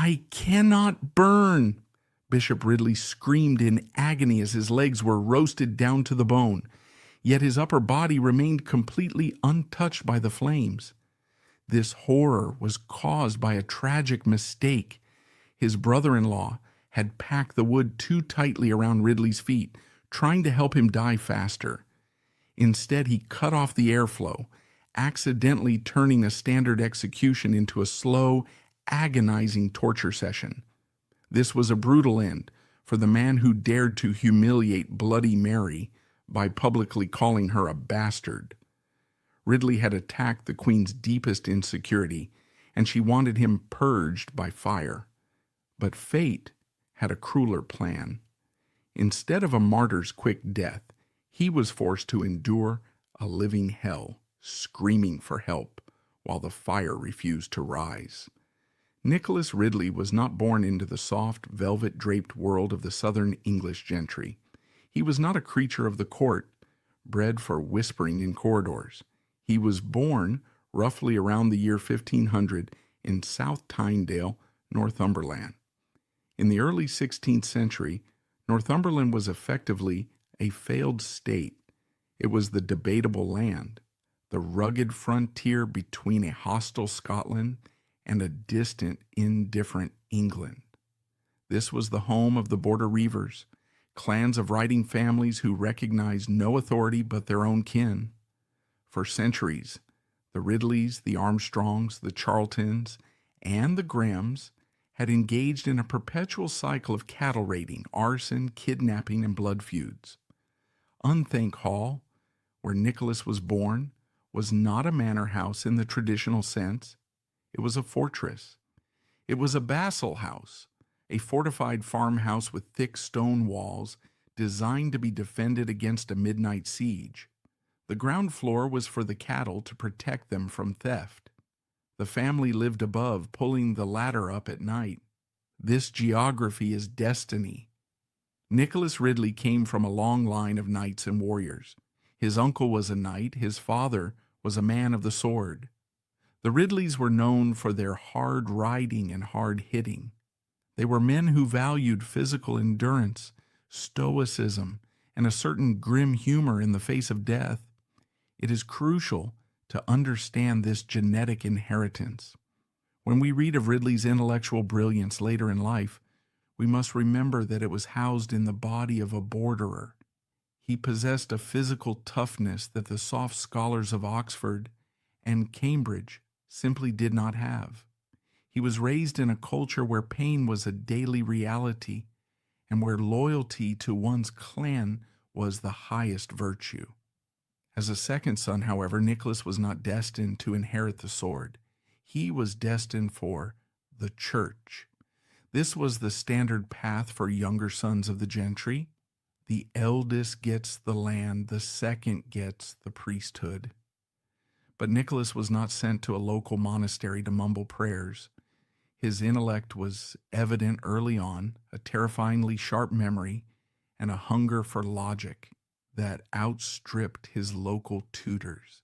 I cannot burn! Bishop Ridley screamed in agony as his legs were roasted down to the bone, yet his upper body remained completely untouched by the flames. This horror was caused by a tragic mistake. His brother-in-law had packed the wood too tightly around Ridley's feet, trying to help him die faster. Instead, he cut off the airflow, accidentally turning a standard execution into a slow, agonizing torture session. This was a brutal end for the man who dared to humiliate Bloody Mary by publicly calling her a bastard. Ridley had attacked the Queen's deepest insecurity, and she wanted him purged by fire. But fate had a crueler plan. Instead of a martyr's quick death, he was forced to endure a living hell, screaming for help while the fire refused to rise. Nicholas Ridley was not born into the soft, velvet-draped world of the southern English gentry. He was not a creature of the court, bred for whispering in corridors. He was born roughly around the year 1500 in South Tynedale, Northumberland. In the early 16th century, Northumberland was effectively a failed state. It was the debatable land, the rugged frontier between a hostile Scotland and a distant, indifferent England. This was the home of the Border Reivers, clans of riding families who recognized no authority but their own kin. For centuries, the Ridleys, the Armstrongs, the Charltons, and the Grahams had engaged in a perpetual cycle of cattle raiding, arson, kidnapping, and blood feuds. Unthank Hall, where Nicholas was born, was not a manor house in the traditional sense. It was a fortress. It was a vassal house, a fortified farmhouse with thick stone walls designed to be defended against a midnight siege. The ground floor was for the cattle to protect them from theft. The family lived above, pulling the ladder up at night. This geography is destiny. Nicholas Ridley came from a long line of knights and warriors. His uncle was a knight. His father was a man of the sword. The Ridleys were known for their hard riding and hard hitting. They were men who valued physical endurance, stoicism, and a certain grim humor in the face of death. It is crucial to understand this genetic inheritance. When we read of Ridley's intellectual brilliance later in life, we must remember that it was housed in the body of a borderer. He possessed a physical toughness that the soft scholars of Oxford and Cambridge simply did not have. He was raised in a culture where pain was a daily reality and where loyalty to one's clan was the highest virtue. As a second son, however, Nicholas was not destined to inherit the sword. He was destined for the church. This was the standard path for younger sons of the gentry. The eldest gets the land, the second gets the priesthood. But Nicholas was not sent to a local monastery to mumble prayers. His intellect was evident early on, a terrifyingly sharp memory, and a hunger for logic that outstripped his local tutors.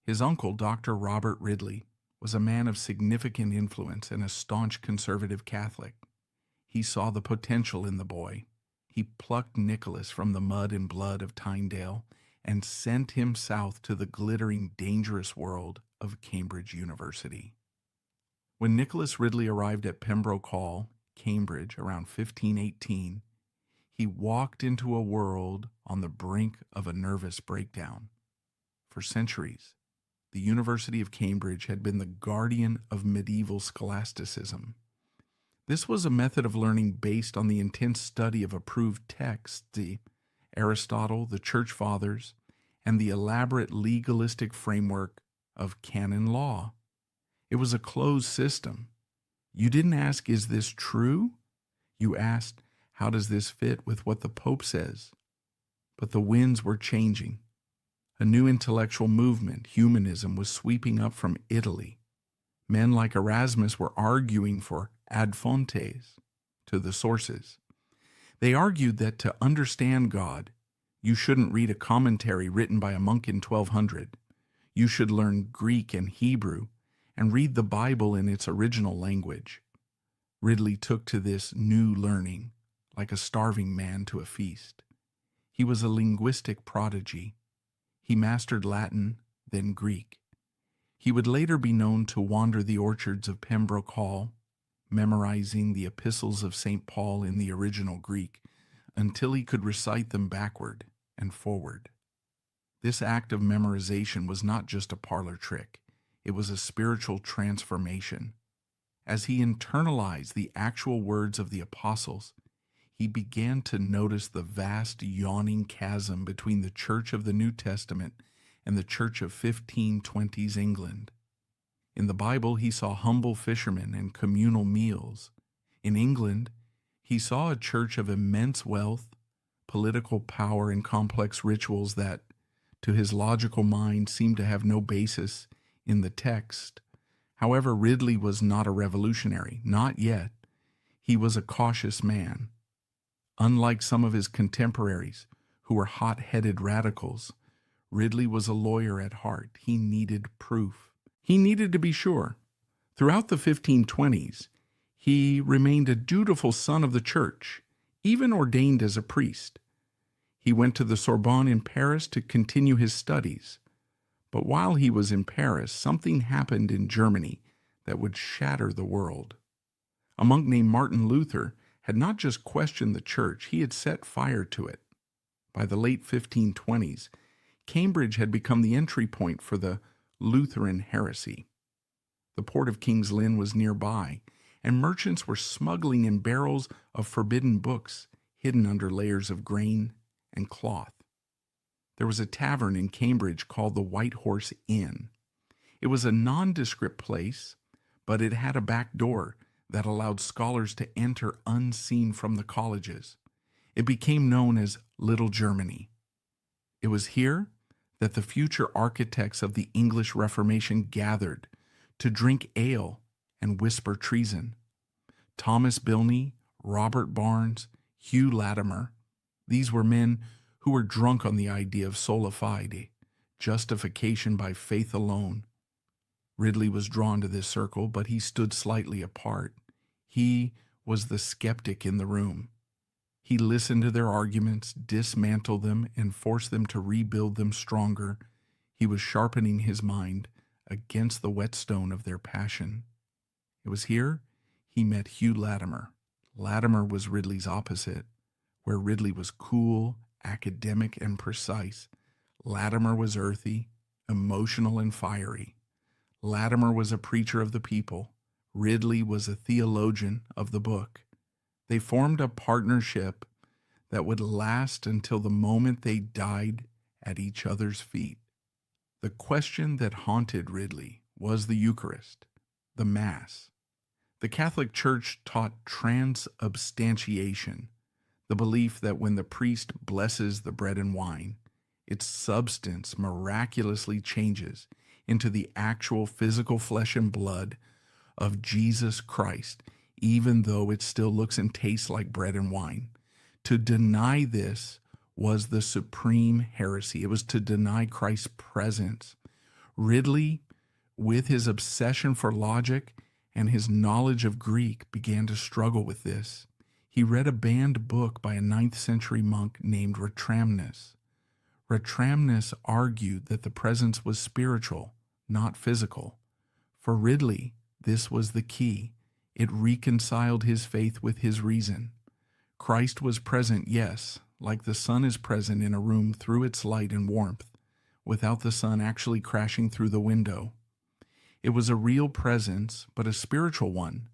His uncle, Dr. Robert Ridley, was a man of significant influence and a staunch conservative Catholic. He saw the potential in the boy. He plucked Nicholas from the mud and blood of Tynedale and sent him south to the glittering, dangerous world of Cambridge University. When Nicholas Ridley arrived at Pembroke Hall, Cambridge, around 1518, he walked into a world on the brink of a nervous breakdown. For centuries, the University of Cambridge had been the guardian of medieval scholasticism. This was a method of learning based on the intense study of approved texts, Aristotle, the Church Fathers, and the elaborate legalistic framework of canon law. It was a closed system. You didn't ask, "Is this true?" You asked, "How does this fit with what the Pope says?" But the winds were changing. A new intellectual movement, humanism, was sweeping up from Italy. Men like Erasmus were arguing for ad fontes, to the sources. They argued that to understand God, you shouldn't read a commentary written by a monk in 1200. You should learn Greek and Hebrew and read the Bible in its original language. Ridley took to this new learning like a starving man to a feast. He was a linguistic prodigy. He mastered Latin, then Greek. He would later be known to wander the orchards of Pembroke Hall, memorizing the epistles of St. Paul in the original Greek until he could recite them backward and forward. This act of memorization was not just a parlor trick. It was a spiritual transformation. As he internalized the actual words of the apostles, he began to notice the vast yawning chasm between the Church of the New Testament and the Church of 1520s England. In the Bible, he saw humble fishermen and communal meals. In England, he saw a church of immense wealth, political power, and complex rituals that, to his logical mind, seemed to have no basis in the text. However, Ridley was not a revolutionary, not yet. He was a cautious man. Unlike some of his contemporaries, who were hot-headed radicals, Ridley was a lawyer at heart. He needed proof. He needed to be sure. Throughout the 1520s, he remained a dutiful son of the church, even ordained as a priest. He went to the Sorbonne in Paris to continue his studies. But while he was in Paris, something happened in Germany that would shatter the world. A monk named Martin Luther had not just questioned the church, he had set fire to it. By the late 1520s, Cambridge had become the entry point for the Lutheran heresy. The port of King's Lynn was nearby, and merchants were smuggling in barrels of forbidden books hidden under layers of grain and cloth. There was a tavern in Cambridge called the White Horse Inn. It was a nondescript place, but it had a back door that allowed scholars to enter unseen from the colleges. It became known as Little Germany. It was here that the future architects of the English Reformation gathered to drink ale and whisper treason. Thomas Bilney, Robert Barnes, Hugh Latimer, these were men who were drunk on the idea of sola fide, justification by faith alone. Ridley was drawn to this circle, but he stood slightly apart. He was the skeptic in the room. He listened to their arguments, dismantled them, and forced them to rebuild them stronger. He was sharpening his mind against the whetstone of their passion. It was here he met Hugh Latimer. Latimer was Ridley's opposite. Where Ridley was cool, academic, and precise, Latimer was earthy, emotional, and fiery. Latimer was a preacher of the people. Ridley was a theologian of the book. They formed a partnership that would last until the moment they died at each other's feet. The question that haunted Ridley was the Eucharist, the Mass. The Catholic Church taught transubstantiation, the belief that when the priest blesses the bread and wine, its substance miraculously changes into the actual physical flesh and blood of Jesus Christ, even though it still looks and tastes like bread and wine. To deny this was the supreme heresy. It was to deny Christ's presence. Ridley, with his obsession for logic and his knowledge of Greek, began to struggle with this. He read a banned book by a 9th century monk named Ratramnus. Ratramnus argued that the presence was spiritual, not physical. For Ridley, this was the key. It reconciled his faith with his reason. Christ was present, yes, like the sun is present in a room through its light and warmth, without the sun actually crashing through the window. It was a real presence, but a spiritual one.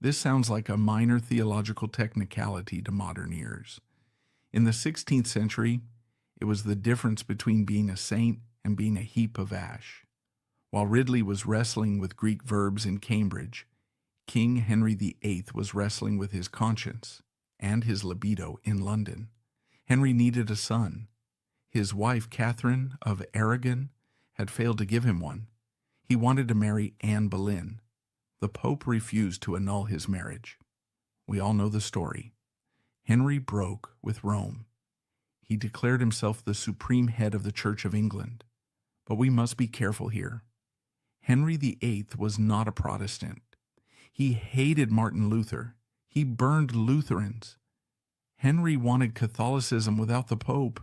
This sounds like a minor theological technicality to modern ears. In the 16th century, it was the difference between being a saint and being a heap of ash. While Ridley was wrestling with Greek verbs in Cambridge, King Henry VIII was wrestling with his conscience and his libido in London. Henry needed a son. His wife, Catherine of Aragon, had failed to give him one. He wanted to marry Anne Boleyn. The Pope refused to annul his marriage. We all know the story. Henry broke with Rome. He declared himself the supreme head of the Church of England. But we must be careful here. Henry VIII was not a Protestant. He hated Martin Luther. He burned Lutherans. Henry wanted Catholicism without the Pope.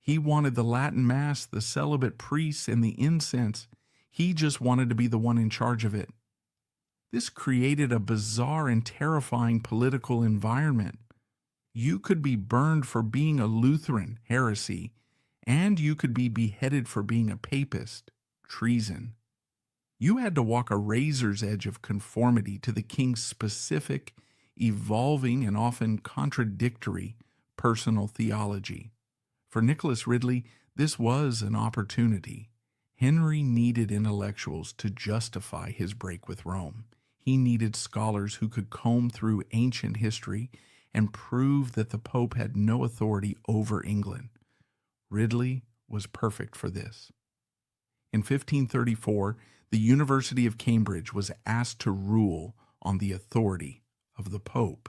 He wanted the Latin Mass, the celibate priests, and the incense. He just wanted to be the one in charge of it. This created a bizarre and terrifying political environment. You could be burned for being a Lutheran, heresy, and you could be beheaded for being a papist, treason. You had to walk a razor's edge of conformity to the king's specific, evolving, and often contradictory personal theology. For Nicholas Ridley, this was an opportunity. Henry needed intellectuals to justify his break with Rome. He needed scholars who could comb through ancient history and prove that the Pope had no authority over England. Ridley was perfect for this. In 1534, the University of Cambridge was asked to rule on the authority of the Pope.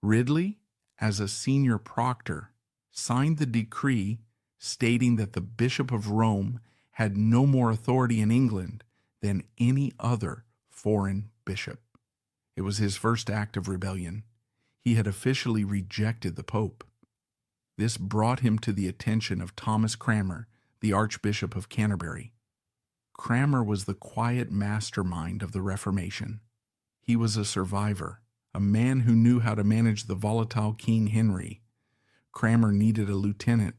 Ridley, as a senior proctor, signed the decree stating that the Bishop of Rome had no more authority in England than any other foreign bishop. It was his first act of rebellion. He had officially rejected the Pope. This brought him to the attention of Thomas Cranmer, the Archbishop of Canterbury. Cranmer was the quiet mastermind of the Reformation. He was a survivor, a man who knew how to manage the volatile King Henry. Cranmer needed a lieutenant,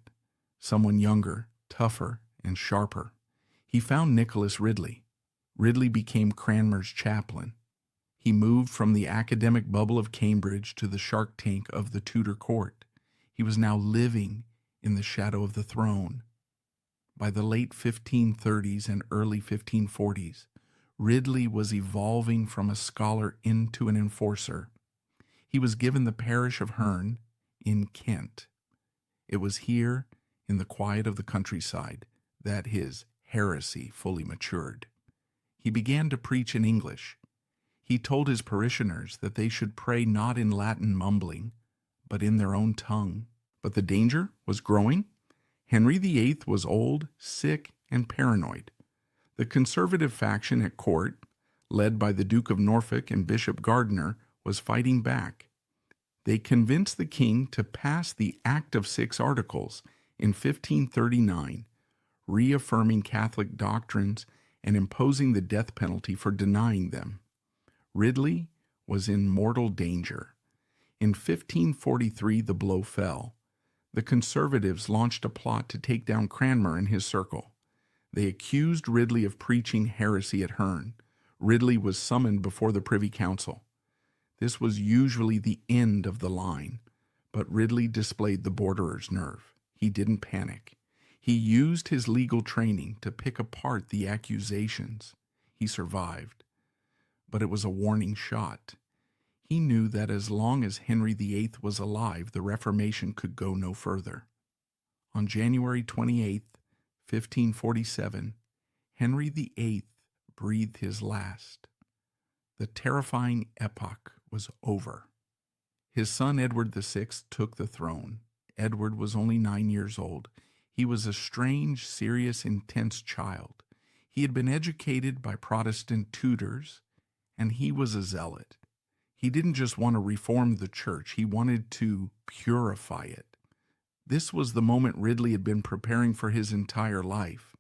someone younger, tougher, and sharper. He found Nicholas Ridley. Ridley became Cranmer's chaplain. He moved from the academic bubble of Cambridge to the shark tank of the Tudor court. He was now living in the shadow of the throne. By the late 1530s and early 1540s, Ridley was evolving from a scholar into an enforcer. He was given the parish of Herne in Kent. It was here, in the quiet of the countryside, that his heresy fully matured. He began to preach in English. He told his parishioners that they should pray not in Latin mumbling, but in their own tongue. But the danger was growing. Henry VIII was old, sick, and paranoid. The conservative faction at court, led by the Duke of Norfolk and Bishop Gardiner, was fighting back. They convinced the king to pass the Act of Six Articles in 1539, reaffirming Catholic doctrines and imposing the death penalty for denying them. Ridley was in mortal danger. In 1543, the blow fell. The conservatives launched a plot to take down Cranmer and his circle. They accused Ridley of preaching heresy at Herne. Ridley was summoned before the Privy Council. This was usually the end of the line, but Ridley displayed the borderer's nerve. He didn't panic. He used his legal training to pick apart the accusations. He survived, but it was a warning shot. He knew that as long as Henry VIII was alive, the Reformation could go no further. On January 28, 1547, Henry VIII breathed his last. The terrifying epoch was over. His son Edward VI took the throne. Edward was only 9 years old. He was a strange, serious, intense child. He had been educated by Protestant tutors, and he was a zealot. He didn't just want to reform the church, he wanted to purify it. This was the moment Ridley had been preparing for his entire life.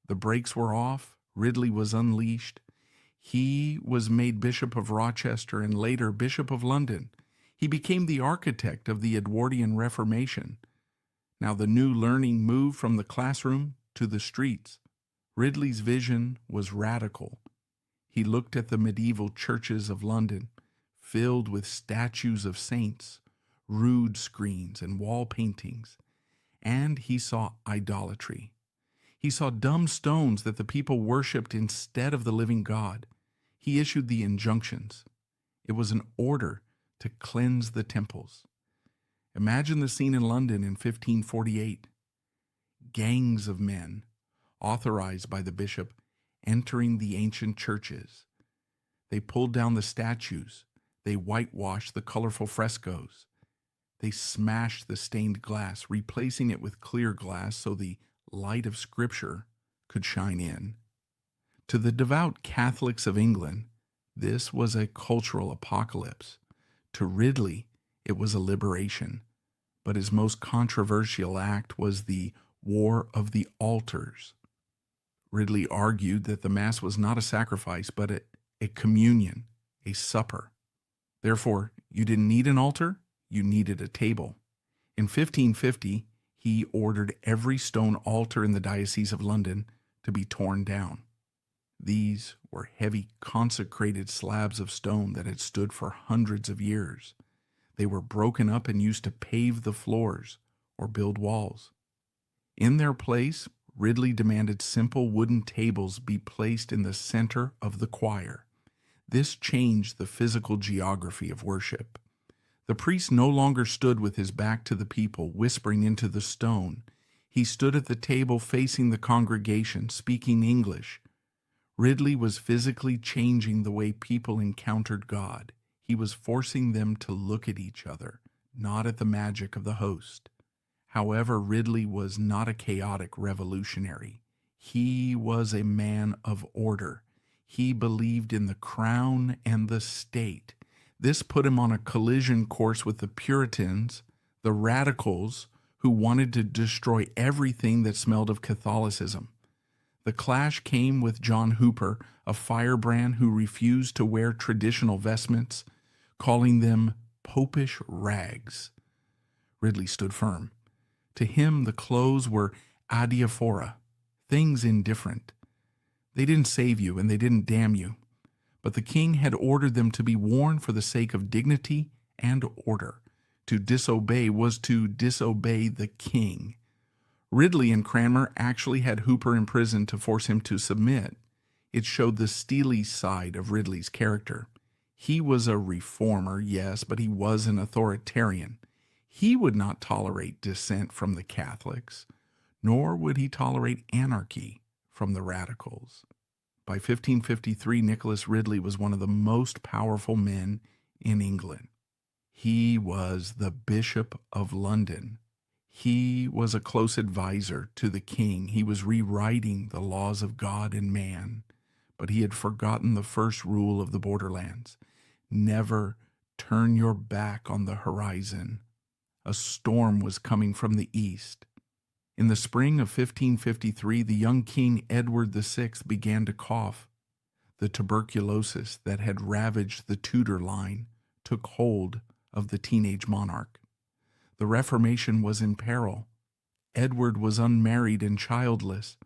The brakes were off, Ridley was unleashed. He was made Bishop of Rochester and later Bishop of London. He became the architect of the Edwardian Reformation. Now the new learning moved from the classroom to the streets. Ridley's vision was radical. He looked at the medieval churches of London, filled with statues of saints, rood screens, and wall paintings, and he saw idolatry. He saw dumb stones that the people worshipped instead of the living God. He issued the injunctions. It was an order to cleanse the temples. Imagine the scene in London in 1548. Gangs of men, authorized by the bishop, entering the ancient churches. They pulled down the statues. They whitewashed the colorful frescoes. They smashed the stained glass, replacing it with clear glass so the light of Scripture could shine in. To the devout Catholics of England, This was a cultural apocalypse. To Ridley, it was a liberation. But his most controversial act was the War of the Altars. Ridley argued that the Mass was not a sacrifice, but a communion, a supper. Therefore, you didn't need an altar, you needed a table. In 1550, he ordered every stone altar in the Diocese of London to be torn down. These were heavy consecrated slabs of stone that had stood for hundreds of years. They were broken up and used to pave the floors or build walls. In their place, Ridley demanded simple wooden tables be placed in the center of the choir. This changed the physical geography of worship. The priest no longer stood with his back to the people, whispering into the stone. He stood at the table facing the congregation, speaking English. Ridley was physically changing the way people encountered God. He was forcing them to look at each other, not at the magic of the host. However, Ridley was not a chaotic revolutionary. He was a man of order. He believed in the crown and the state. This put him on a collision course with the Puritans, the radicals, who wanted to destroy everything that smelled of Catholicism. The clash came with John Hooper, a firebrand who refused to wear traditional vestments, calling them popish rags. Ridley stood firm. To him, the clothes were adiaphora, things indifferent. They didn't save you and they didn't damn you, but the king had ordered them to be worn for the sake of dignity and order. To disobey was to disobey the king. Ridley and Cranmer actually had Hooper imprisoned to force him to submit. It showed the steely side of Ridley's character. He was a reformer, yes, but he was an authoritarian. He would not tolerate dissent from the Catholics, nor would he tolerate anarchy from the radicals. By 1553, Nicholas Ridley was one of the most powerful men in England. He was the Bishop of London. He was a close advisor to the king. He was rewriting the laws of God and man, but he had forgotten the first rule of the borderlands. Never turn your back on the horizon. A storm was coming from the east. In the spring of 1553, the young King Edward VI began to cough. The tuberculosis that had ravaged the Tudor line took hold of the teenage monarch. The Reformation was in peril. Edward was unmarried and childless.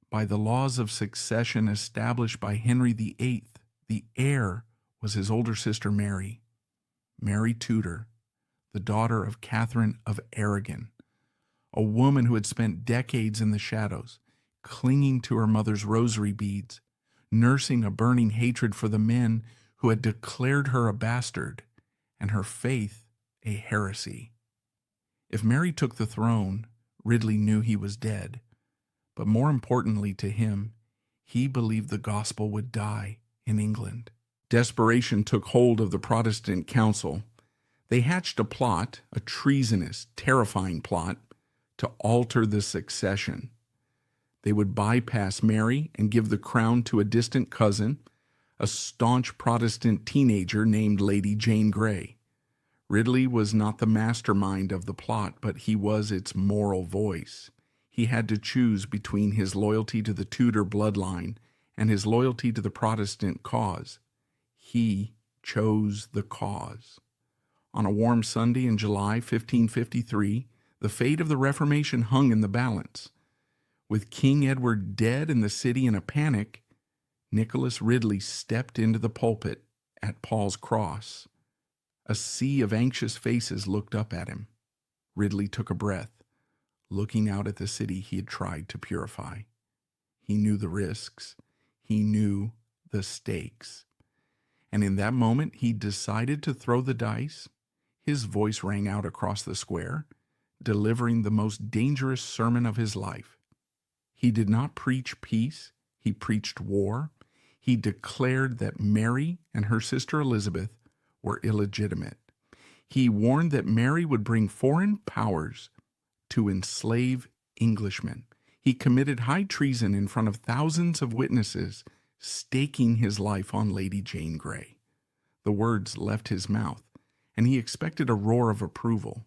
By the laws of succession established by Henry VIII, the heir was his older sister Mary, Mary Tudor, the daughter of Catherine of Aragon, a woman who had spent decades in the shadows, clinging to her mother's rosary beads, nursing a burning hatred for the men who had declared her a bastard and her faith a heresy. If Mary took the throne, Ridley knew he was dead. But more importantly to him, he believed the gospel would die in England. Desperation took hold of the Protestant council. They hatched a plot, a treasonous, terrifying plot, to alter the succession. They would bypass Mary and give the crown to a distant cousin, a staunch Protestant teenager named Lady Jane Grey. Ridley was not the mastermind of the plot, but he was its moral voice. He had to choose between his loyalty to the Tudor bloodline and his loyalty to the Protestant cause. He chose the cause. On a warm Sunday in July 1553, the fate of the Reformation hung in the balance. With King Edward dead and the city in a panic, Nicholas Ridley stepped into the pulpit at Paul's Cross. A sea of anxious faces looked up at him. Ridley took a breath, looking out at the city he had tried to purify. He knew the risks. He knew the stakes. And in that moment, he decided to throw the dice. His voice rang out across the square, delivering the most dangerous sermon of his life. He did not preach peace. He preached war. He declared that Mary and her sister Elizabeth were illegitimate. He warned that Mary would bring foreign powers to enslave Englishmen. He committed high treason in front of thousands of witnesses, staking his life on Lady Jane Grey. The words left his mouth, and he expected a roar of approval.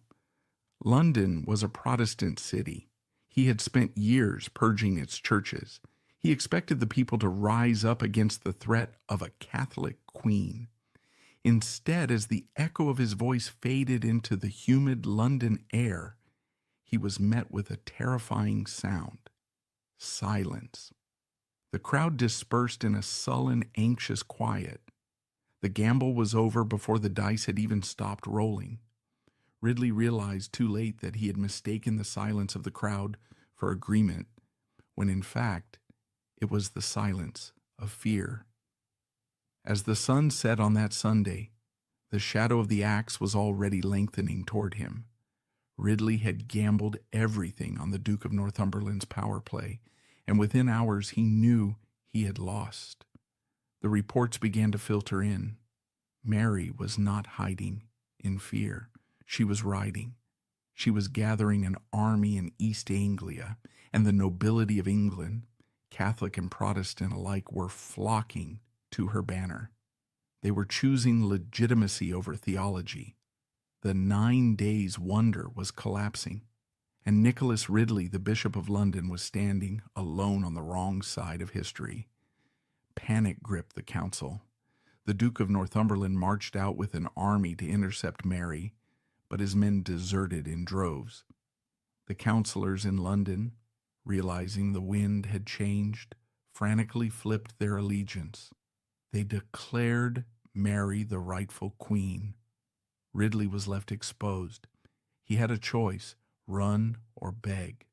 London was a Protestant city. He had spent years purging its churches. He expected the people to rise up against the threat of a Catholic queen. Instead, as the echo of his voice faded into the humid London air, he was met with a terrifying sound: silence. The crowd dispersed in a sullen, anxious quiet. The gamble was over before the dice had even stopped rolling. Ridley realized too late that he had mistaken the silence of the crowd for agreement, when in fact it was the silence of fear. As the sun set on that Sunday, the shadow of the axe was already lengthening toward him. Ridley had gambled everything on the Duke of Northumberland's power play, and within hours he knew he had lost. The reports began to filter in. Mary was not hiding in fear. She was riding. She was gathering an army in East Anglia, and the nobility of England, Catholic and Protestant alike, were flocking to her banner. They were choosing legitimacy over theology. The 9 days' wonder was collapsing, and Nicholas Ridley, the Bishop of London, was standing alone on the wrong side of history. Panic gripped the council. The Duke of Northumberland marched out with an army to intercept Mary, but his men deserted in droves. The councillors in London, realizing the wind had changed, frantically flipped their allegiance. They declared Mary the rightful queen. Ridley was left exposed. He had a choice: run or beg.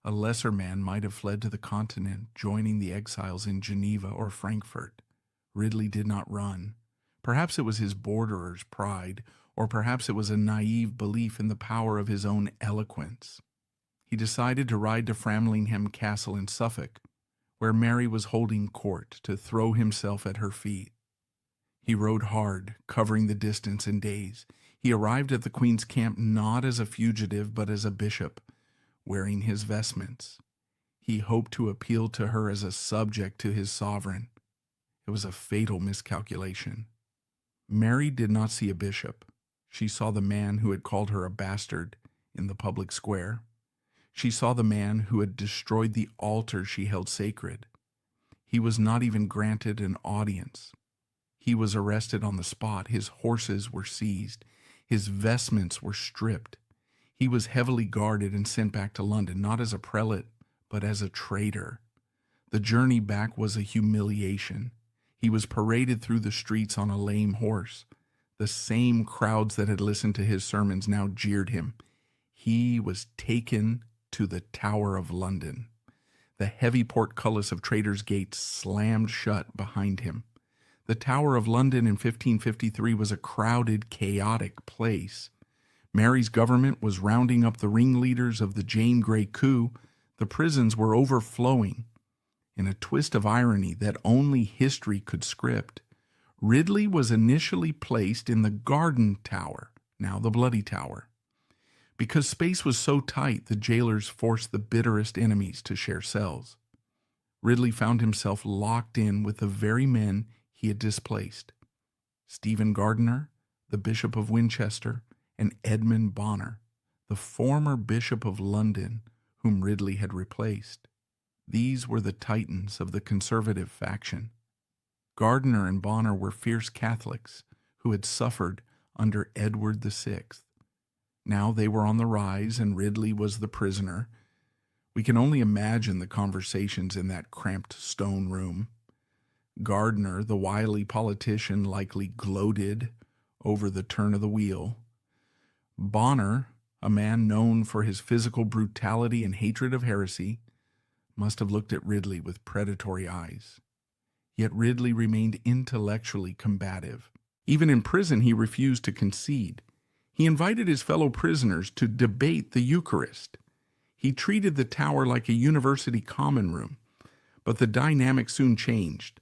A lesser man might have fled to the continent, joining the exiles in Geneva or Frankfurt. Ridley did not run. Perhaps it was his borderer's pride, or perhaps it was a naive belief in the power of his own eloquence. He decided to ride to Framlingham Castle in Suffolk, where Mary was holding court, to throw himself at her feet. He rode hard, covering the distance in days. He arrived at the Queen's camp not as a fugitive, but as a bishop, wearing his vestments. He hoped to appeal to her as a subject to his sovereign. It was a fatal miscalculation. Mary did not see a bishop. She saw the man who had called her a bastard in the public square. She saw the man who had destroyed the altar she held sacred. He was not even granted an audience. He was arrested on the spot. His horses were seized. His vestments were stripped. He was heavily guarded and sent back to London, not as a prelate, but as a traitor. The journey back was a humiliation. He was paraded through the streets on a lame horse. The same crowds that had listened to his sermons now jeered him. He was taken to the Tower of London. The heavy portcullis of Traitor's Gate slammed shut behind him. The Tower of London in 1553 was a crowded, chaotic place. Mary's government was rounding up the ringleaders of the Jane Grey coup. The prisons were overflowing. In a twist of irony that only history could script, Ridley was initially placed in the Garden Tower, now the Bloody Tower. Because space was so tight, the jailers forced the bitterest enemies to share cells. Ridley found himself locked in with the very men he had displaced: Stephen Gardiner, the Bishop of Winchester, and Edmund Bonner, the former Bishop of London, whom Ridley had replaced. These were the titans of the conservative faction. Gardiner and Bonner were fierce Catholics who had suffered under Edward VI. Now they were on the rise, and Ridley was the prisoner. We can only imagine the conversations in that cramped stone room. Gardiner, the wily politician, likely gloated over the turn of the wheel. Bonner, a man known for his physical brutality and hatred of heresy, must have looked at Ridley with predatory eyes. Yet Ridley remained intellectually combative. Even in prison, he refused to concede. He invited his fellow prisoners to debate the Eucharist. He treated the tower like a university common room. But the dynamic soon changed.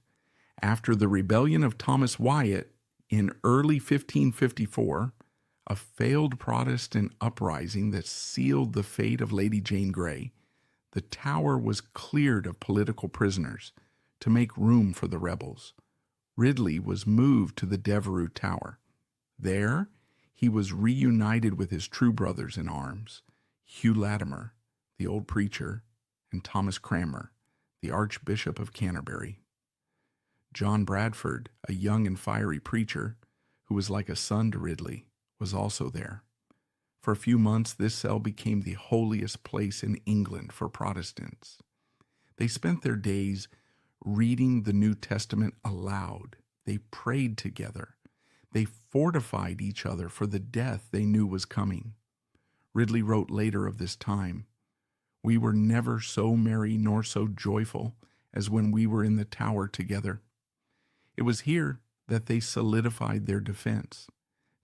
After the rebellion of Thomas Wyatt in early 1554, a failed Protestant uprising that sealed the fate of Lady Jane Grey, the tower was cleared of political prisoners. to make room for the rebels. Ridley was moved to the Devereux Tower. There, he was reunited with his true brothers in arms, Hugh Latimer, the old preacher, and Thomas Cranmer, the Archbishop of Canterbury. John Bradford, a young and fiery preacher, who was like a son to Ridley, was also there. For a few months, this cell became the holiest place in England for Protestants. They spent their days reading the New Testament aloud. They prayed together. They fortified each other for the death they knew was coming. Ridley wrote later of this time, "We were never so merry nor so joyful as when we were in the tower together." It was here that they solidified their defense.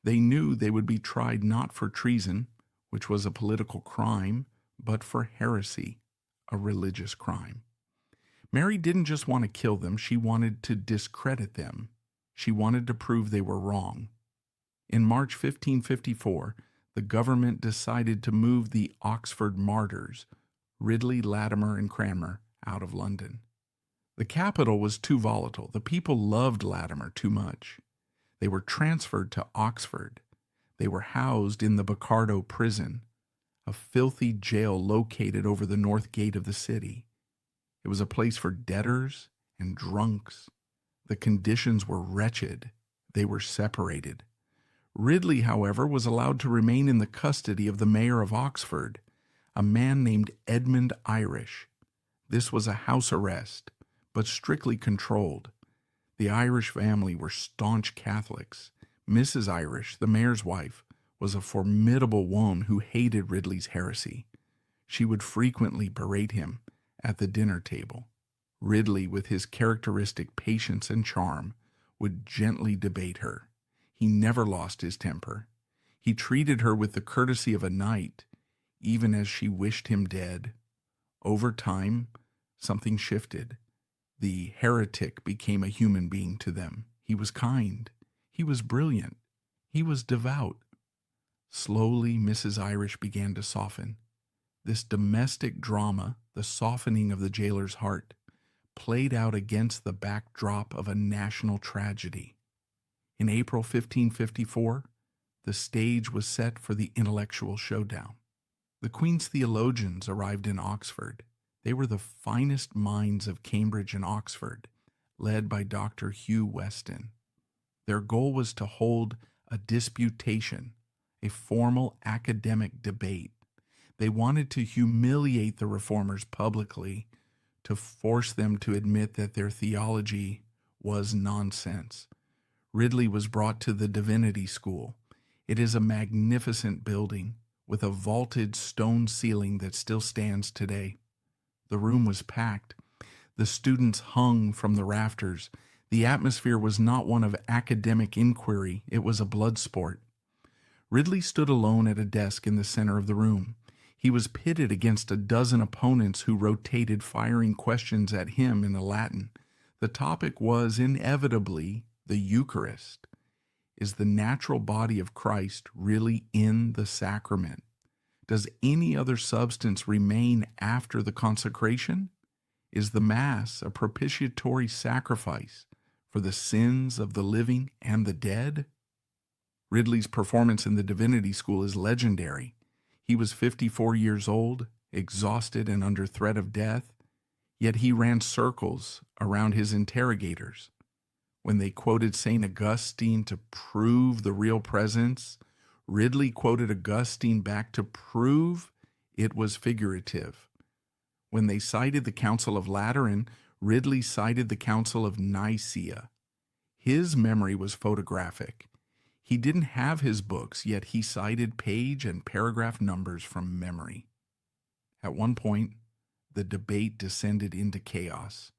They knew they would be tried not for treason, which was a political crime, but for heresy, a religious crime. Mary didn't just want to kill them, she wanted to discredit them. She wanted to prove they were wrong. In March 1554, the government decided to move the Oxford martyrs, Ridley, Latimer, and Cranmer, out of London. The capital was too volatile. The people loved Latimer too much. They were transferred to Oxford. They were housed in the Bocardo prison, a filthy jail located over the north gate of the city. It was a place for debtors and drunks. The conditions were wretched. They were separated. Ridley, however, was allowed to remain in the custody of the mayor of Oxford, a man named Edmund Irish. This was a house arrest, but strictly controlled. The Irish family were staunch Catholics. Mrs. Irish, the mayor's wife, was a formidable woman who hated Ridley's heresy. She would frequently berate him at the dinner table. Ridley, with his characteristic patience and charm, would gently debate her. He never lost his temper. He treated her with the courtesy of a knight, even as she wished him dead. Over time, something shifted. The heretic became a human being to them. He was kind. He was brilliant. He was devout. Slowly, Mrs. Irish began to soften. This domestic drama, the softening of the jailer's heart, played out against the backdrop of a national tragedy. In April 1554, the stage was set for the intellectual showdown. The Queen's theologians arrived in Oxford. They were the finest minds of Cambridge and Oxford, led by Dr. Hugh Weston. Their goal was to hold a disputation, a formal academic debate. They wanted to humiliate the reformers publicly, to force them to admit that their theology was nonsense. Ridley was brought to the Divinity School. It is a magnificent building with a vaulted stone ceiling that still stands today. The room was packed. The students hung from the rafters. The atmosphere was not one of academic inquiry. It was a blood sport. Ridley stood alone at a desk in the center of the room. He was pitted against a dozen opponents who rotated firing questions at him in Latin. The topic was inevitably the Eucharist. Is the natural body of Christ really in the sacrament? Does any other substance remain after the consecration? Is the Mass a propitiatory sacrifice for the sins of the living and the dead? Ridley's performance in the Divinity School is legendary. He was 54 years old, exhausted and under threat of death, yet he ran circles around his interrogators. When they quoted St. Augustine to prove the real presence, Ridley quoted Augustine back to prove it was figurative. When they cited the Council of Lateran, Ridley cited the Council of Nicaea. His memory was photographic. He didn't have his books, yet he cited page and paragraph numbers from memory. At one point, the debate descended into chaos.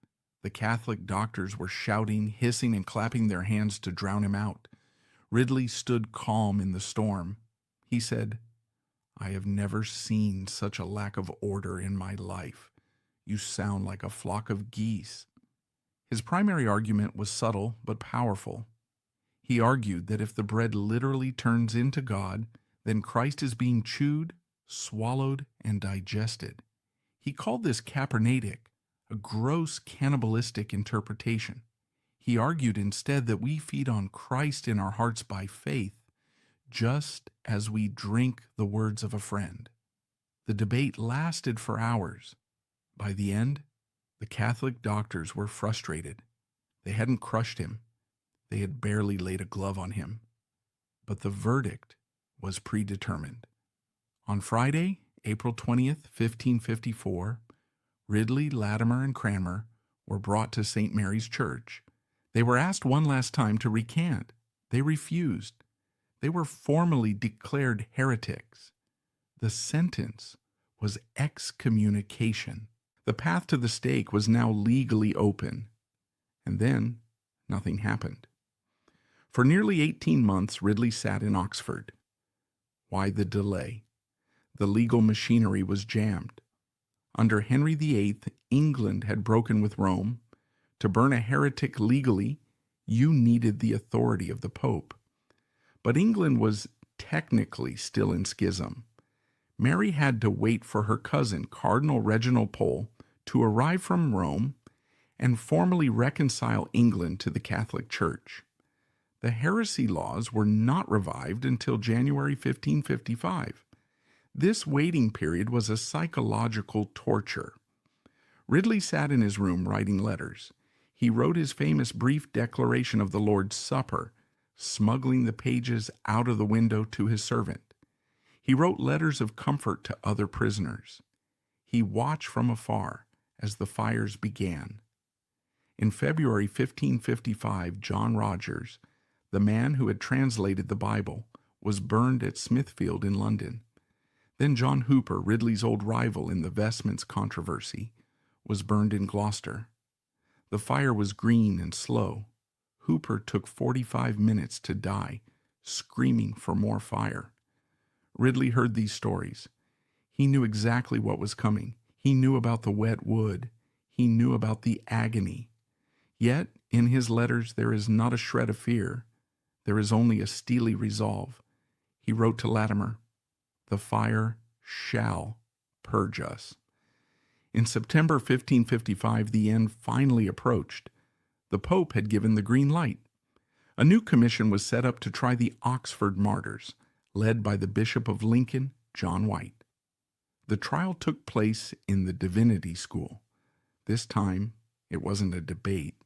The Catholic doctors were shouting, hissing, and clapping their hands to drown him out. Ridley stood calm in the storm. He said, "I have never seen such a lack of order in my life. You sound like a flock of geese." His primary argument was subtle but powerful. He argued that if the bread literally turns into God, then Christ is being chewed, swallowed, and digested. He called this Capernatic, a gross cannibalistic interpretation. He argued instead that we feed on Christ in our hearts by faith, just as we drink the words of a friend. The debate lasted for hours. By the end, the Catholic doctors were frustrated. They hadn't crushed him. They had barely laid a glove on him. But the verdict was predetermined. On Friday, April 20th, 1554, Ridley, Latimer, and Cranmer were brought to St. Mary's Church. They were asked one last time to recant. They refused. They were formally declared heretics. The sentence was excommunication. The path to the stake was now legally open. And then nothing happened. For nearly 18 months, Ridley sat in Oxford. Why the delay? The legal machinery was jammed. Under Henry VIII, England had broken with Rome. To burn a heretic legally, you needed the authority of the Pope. But England was technically still in schism. Mary had to wait for her cousin, Cardinal Reginald Pole, to arrive from Rome and formally reconcile England to the Catholic Church. The heresy laws were not revived until January 1555. This waiting period was a psychological torture. Ridley sat in his room writing letters. He wrote his famous brief declaration of the Lord's Supper, smuggling the pages out of the window to his servant. He wrote letters of comfort to other prisoners. He watched from afar as the fires began. In February 1555, John Rogers, the man who had translated the Bible, was burned at Smithfield in London. Then John Hooper, Ridley's old rival in the vestments controversy, was burned in Gloucester. The fire was green and slow. Hooper took 45 minutes to die, screaming for more fire. Ridley heard these stories. He knew exactly what was coming. He knew about the wet wood. He knew about the agony. Yet, in his letters, there is not a shred of fear. There is only a steely resolve. He wrote to Latimer, "The fire shall purge us." In September 1555, the end finally approached. The Pope had given the green light. A new commission was set up to try the Oxford martyrs, led by the Bishop of Lincoln, John White. The trial took place in the Divinity School. This time, it wasn't a debate.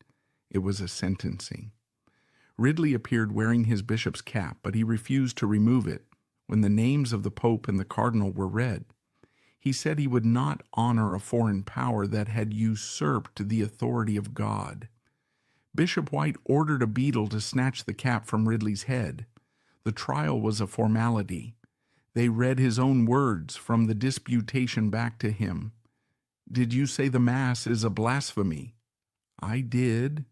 It was a sentencing. Ridley appeared wearing his bishop's cap, but he refused to remove it when the names of the Pope and the Cardinal were read. He said he would not honor a foreign power that had usurped the authority of God. Bishop White ordered a beadle to snatch the cap from Ridley's head. The trial was a formality. They read his own words from the disputation back to him. "Did you say the Mass is a blasphemy?" "I did."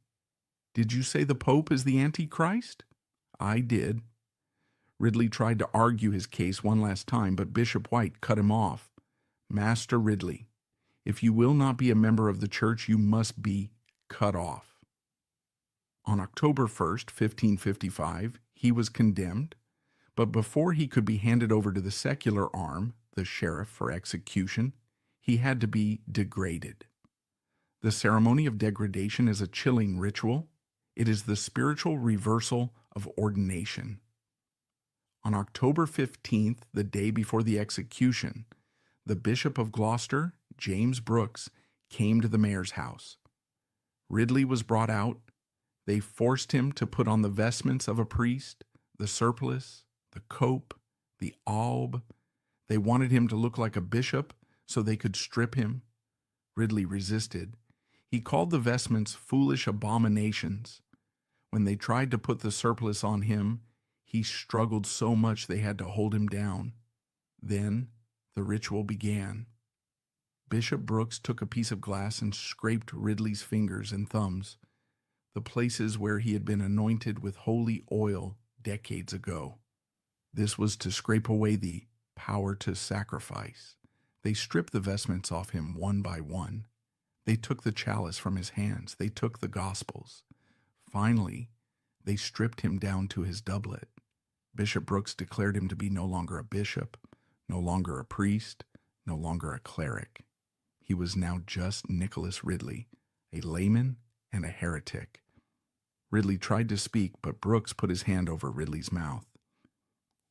"Did you say the Pope is the Antichrist?" "I did." Ridley tried to argue his case one last time, but Bishop White cut him off. "Master Ridley, if you will not be a member of the church, you must be cut off." On October 1st, 1555, he was condemned, but before he could be handed over to the secular arm, the sheriff, for execution, he had to be degraded. The ceremony of degradation is a chilling ritual. It is the spiritual reversal of ordination. On October 15th, the day before the execution, the Bishop of Gloucester, James Brooks, came to the mayor's house. Ridley was brought out. They forced him to put on the vestments of a priest, the surplice, the cope, the alb. They wanted him to look like a bishop so they could strip him. Ridley resisted. He called the vestments foolish abominations. When they tried to put the surplice on him, he struggled so much they had to hold him down. Then the ritual began. Bishop Brooks took a piece of glass and scraped Ridley's fingers and thumbs, the places where he had been anointed with holy oil decades ago. This was to scrape away the power to sacrifice. They stripped the vestments off him one by one. They took the chalice from his hands. They took the Gospels. Finally, they stripped him down to his doublet. Bishop Brooks declared him to be no longer a bishop, no longer a priest, no longer a cleric. He was now just Nicholas Ridley, a layman and a heretic. Ridley tried to speak, but Brooks put his hand over Ridley's mouth.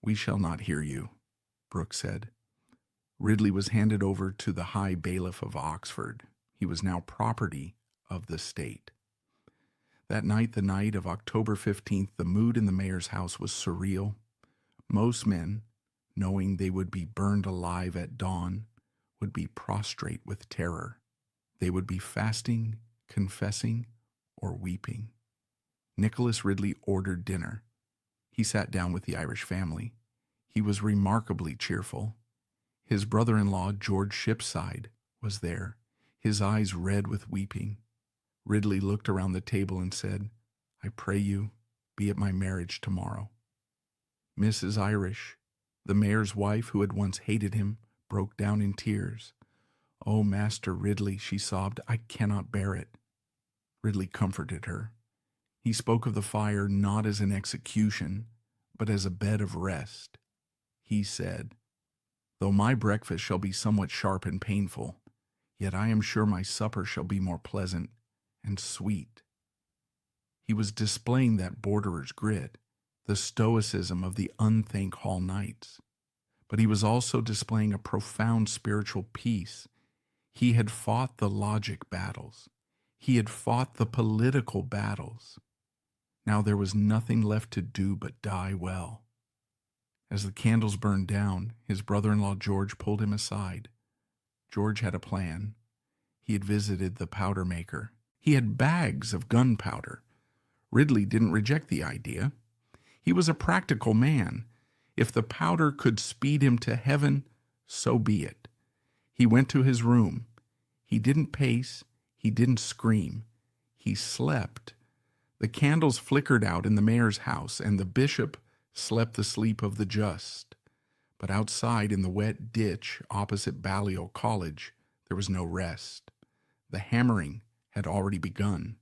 "We shall not hear you," Brooks said. Ridley was handed over to the High Bailiff of Oxford. He was now property of the state. That night, the night of October 15th, the mood in the mayor's house was surreal. Most men, knowing they would be burned alive at dawn, would be prostrate with terror. They would be fasting, confessing, or weeping. Nicholas Ridley ordered dinner. He sat down with the Irish family. He was remarkably cheerful. His brother-in-law, George Shipside, was there, his eyes red with weeping. Ridley looked around the table and said, "I pray you, be at my marriage tomorrow." Mrs. Irish, the mayor's wife who had once hated him, broke down in tears. "Oh, Master Ridley," she sobbed, "I cannot bear it." Ridley comforted her. He spoke of the fire not as an execution, but as a bed of rest. He said, "Though my breakfast shall be somewhat sharp and painful, yet I am sure my supper shall be more pleasant and sweet." He was displaying that borderer's grit, the stoicism of the unthank hall knights. But he was also displaying a profound spiritual peace. He had fought the logic battles. He had fought the political battles. Now there was nothing left to do but die well. As the candles burned down, his brother-in-law George pulled him aside. George had a plan. He had visited the powder maker. He had bags of gunpowder. Ridley didn't reject the idea. He was a practical man. If the powder could speed him to heaven, so be it. He went to his room. He didn't pace. He didn't scream. He slept. The candles flickered out in the mayor's house, and the bishop slept the sleep of the just. But outside in the wet ditch opposite Balliol College, there was no rest. The hammering had already begun.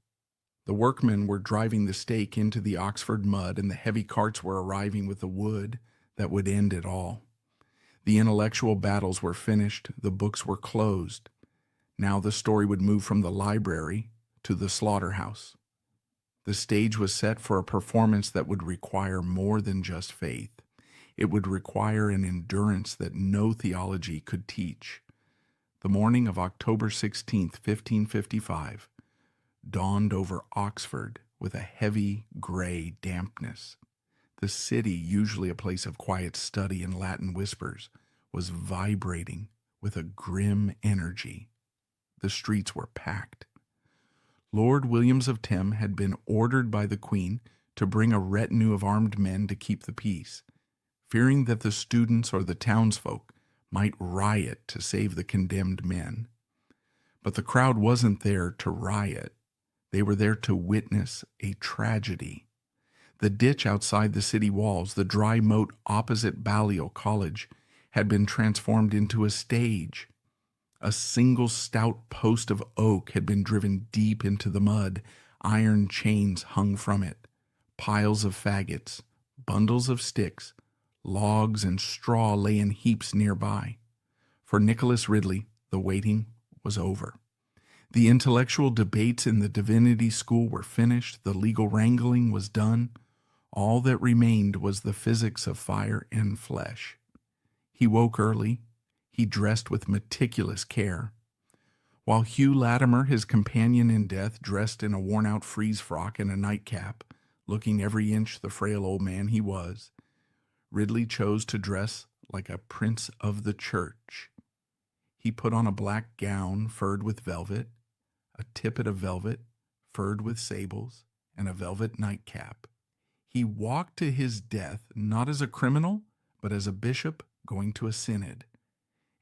The workmen were driving the stake into the Oxford mud, and the heavy carts were arriving with the wood that would end it all. The intellectual battles were finished. The books were closed. Now the story would move from the library to the slaughterhouse. The stage was set for a performance that would require more than just faith. It would require an endurance that no theology could teach. The morning of October 16th, 1555, dawned over Oxford with a heavy, gray dampness. The city, usually a place of quiet study and Latin whispers, was vibrating with a grim energy. The streets were packed. Lord Williams of Thames had been ordered by the Queen to bring a retinue of armed men to keep the peace, fearing that the students or the townsfolk might riot to save the condemned men. But the crowd wasn't there to riot. They were there to witness a tragedy. The ditch outside the city walls, the dry moat opposite Balliol College, had been transformed into a stage. A single stout post of oak had been driven deep into the mud. Iron chains hung from it. Piles of faggots, bundles of sticks, logs and straw lay in heaps nearby. For Nicholas Ridley, the waiting was over. The intellectual debates in the divinity school were finished. The legal wrangling was done. All that remained was the physics of fire and flesh. He woke early. He dressed with meticulous care. While Hugh Latimer, his companion in death, dressed in a worn-out frieze frock and a nightcap, looking every inch the frail old man he was, Ridley chose to dress like a prince of the church. He put on a black gown furred with velvet, a tippet of velvet furred with sables, and a velvet nightcap. He walked to his death not as a criminal, but as a bishop going to a synod.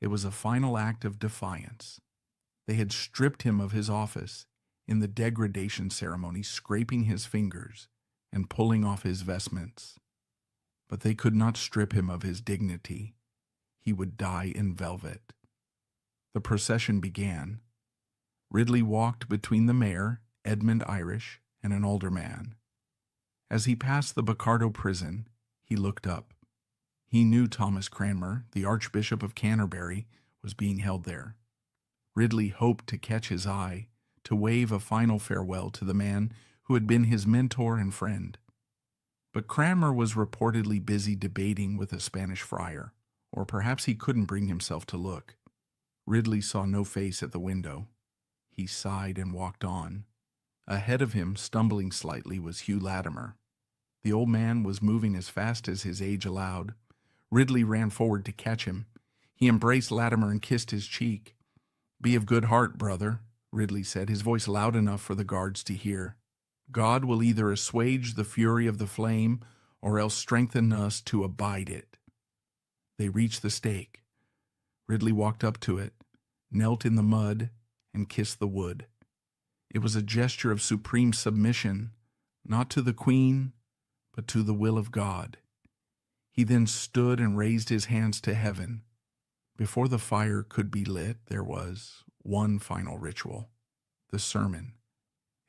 It was a final act of defiance. They had stripped him of his office in the degradation ceremony, scraping his fingers and pulling off his vestments. But they could not strip him of his dignity. He would die in velvet. The procession began. Ridley walked between the mayor, Edmund Irish, and an older man. As he passed the Bocardo prison, he looked up. He knew Thomas Cranmer, the Archbishop of Canterbury, was being held there. Ridley hoped to catch his eye, to wave a final farewell to the man who had been his mentor and friend. But Cranmer was reportedly busy debating with a Spanish friar, or perhaps he couldn't bring himself to look. Ridley saw no face at the window. He sighed and walked on. Ahead of him, stumbling slightly, was Hugh Latimer. The old man was moving as fast as his age allowed. Ridley ran forward to catch him. He embraced Latimer and kissed his cheek. "Be of good heart, brother," Ridley said, his voice loud enough for the guards to hear. "God will either assuage the fury of the flame or else strengthen us to abide it." They reached the stake. Ridley walked up to it, knelt in the mud, and kissed the wood. It was a gesture of supreme submission, not to the Queen, but to the will of God. He then stood and raised his hands to heaven. Before the fire could be lit, there was one final ritual, the sermon.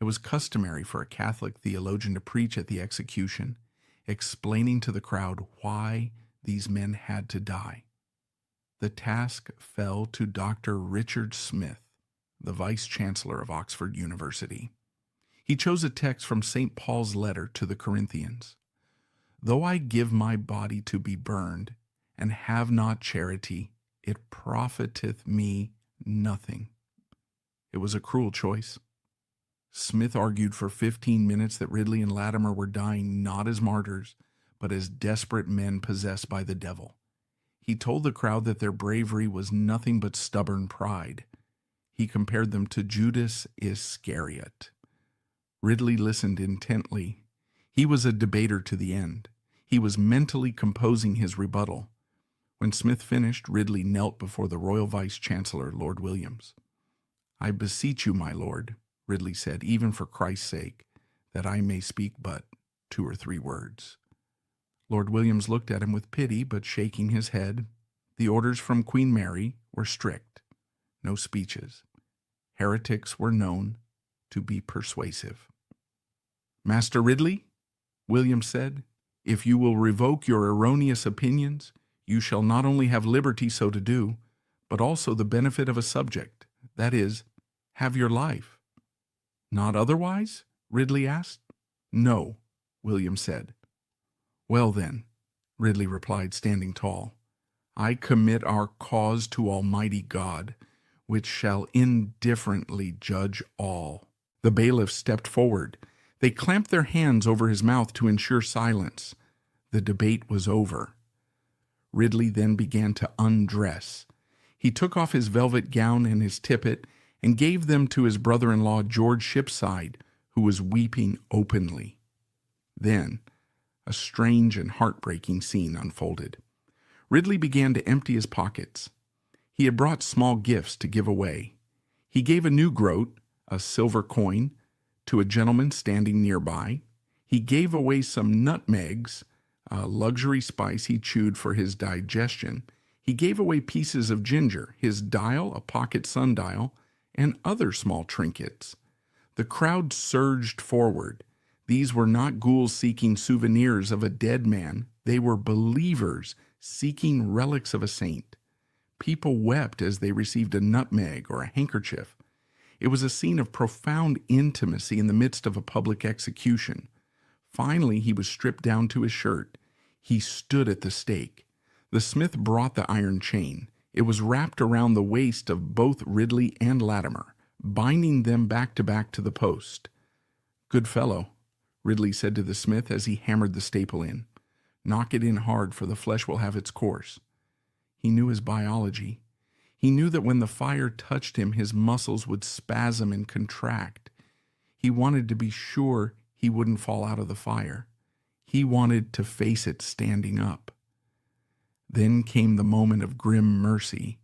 It was customary for a Catholic theologian to preach at the execution, explaining to the crowd why these men had to die. The task fell to Dr. Richard Smith, the Vice-Chancellor of Oxford University. He chose a text from St. Paul's letter to the Corinthians. "Though I give my body to be burned, and have not charity, it profiteth me nothing." It was a cruel choice. Smith argued for 15 minutes that Ridley and Latimer were dying not as martyrs, but as desperate men possessed by the devil. He told the crowd that their bravery was nothing but stubborn pride. He compared them to Judas Iscariot. Ridley listened intently. He was a debater to the end. He was mentally composing his rebuttal. When Smith finished, Ridley knelt before the Royal Vice-Chancellor, Lord Williams. "I beseech you, my lord," Ridley said, "even for Christ's sake, that I may speak but 2 or 3 words. Lord Williams looked at him with pity, but shaking his head. The orders from Queen Mary were strict. No speeches. Heretics were known to be persuasive. "Master Ridley," Williams said, "if you will revoke your erroneous opinions, you shall not only have liberty so to do, but also the benefit of a subject, that is, have your life." "Not otherwise?" Ridley asked. "No," Williams said. "Well then," Ridley replied, standing tall, "I commit our cause to Almighty God, which shall indifferently judge all." The bailiffs stepped forward. They clamped their hands over his mouth to ensure silence. The debate was over. Ridley then began to undress. He took off his velvet gown and his tippet and gave them to his brother-in-law George Shipside, who was weeping openly. Then a strange and heartbreaking scene unfolded. Ridley began to empty his pockets. He had brought small gifts to give away. He gave a new groat, a silver coin, to a gentleman standing nearby. He gave away some nutmegs, a luxury spice he chewed for his digestion. He gave away pieces of ginger, his dial, a pocket sundial, and other small trinkets. The crowd surged forward. These were not ghouls seeking souvenirs of a dead man. They were believers seeking relics of a saint. People wept as they received a nutmeg or a handkerchief. It was a scene of profound intimacy in the midst of a public execution. Finally, he was stripped down to his shirt. He stood at the stake. The smith brought the iron chain. It was wrapped around the waist of both Ridley and Latimer, binding them back to the post. "Good fellow," Ridley said to the smith as he hammered the staple in. "Knock it in hard, for the flesh will have its course." He knew his biology. He knew that when the fire touched him, his muscles would spasm and contract. He wanted to be sure he wouldn't fall out of the fire. He wanted to face it standing up. Then came the moment of grim mercy.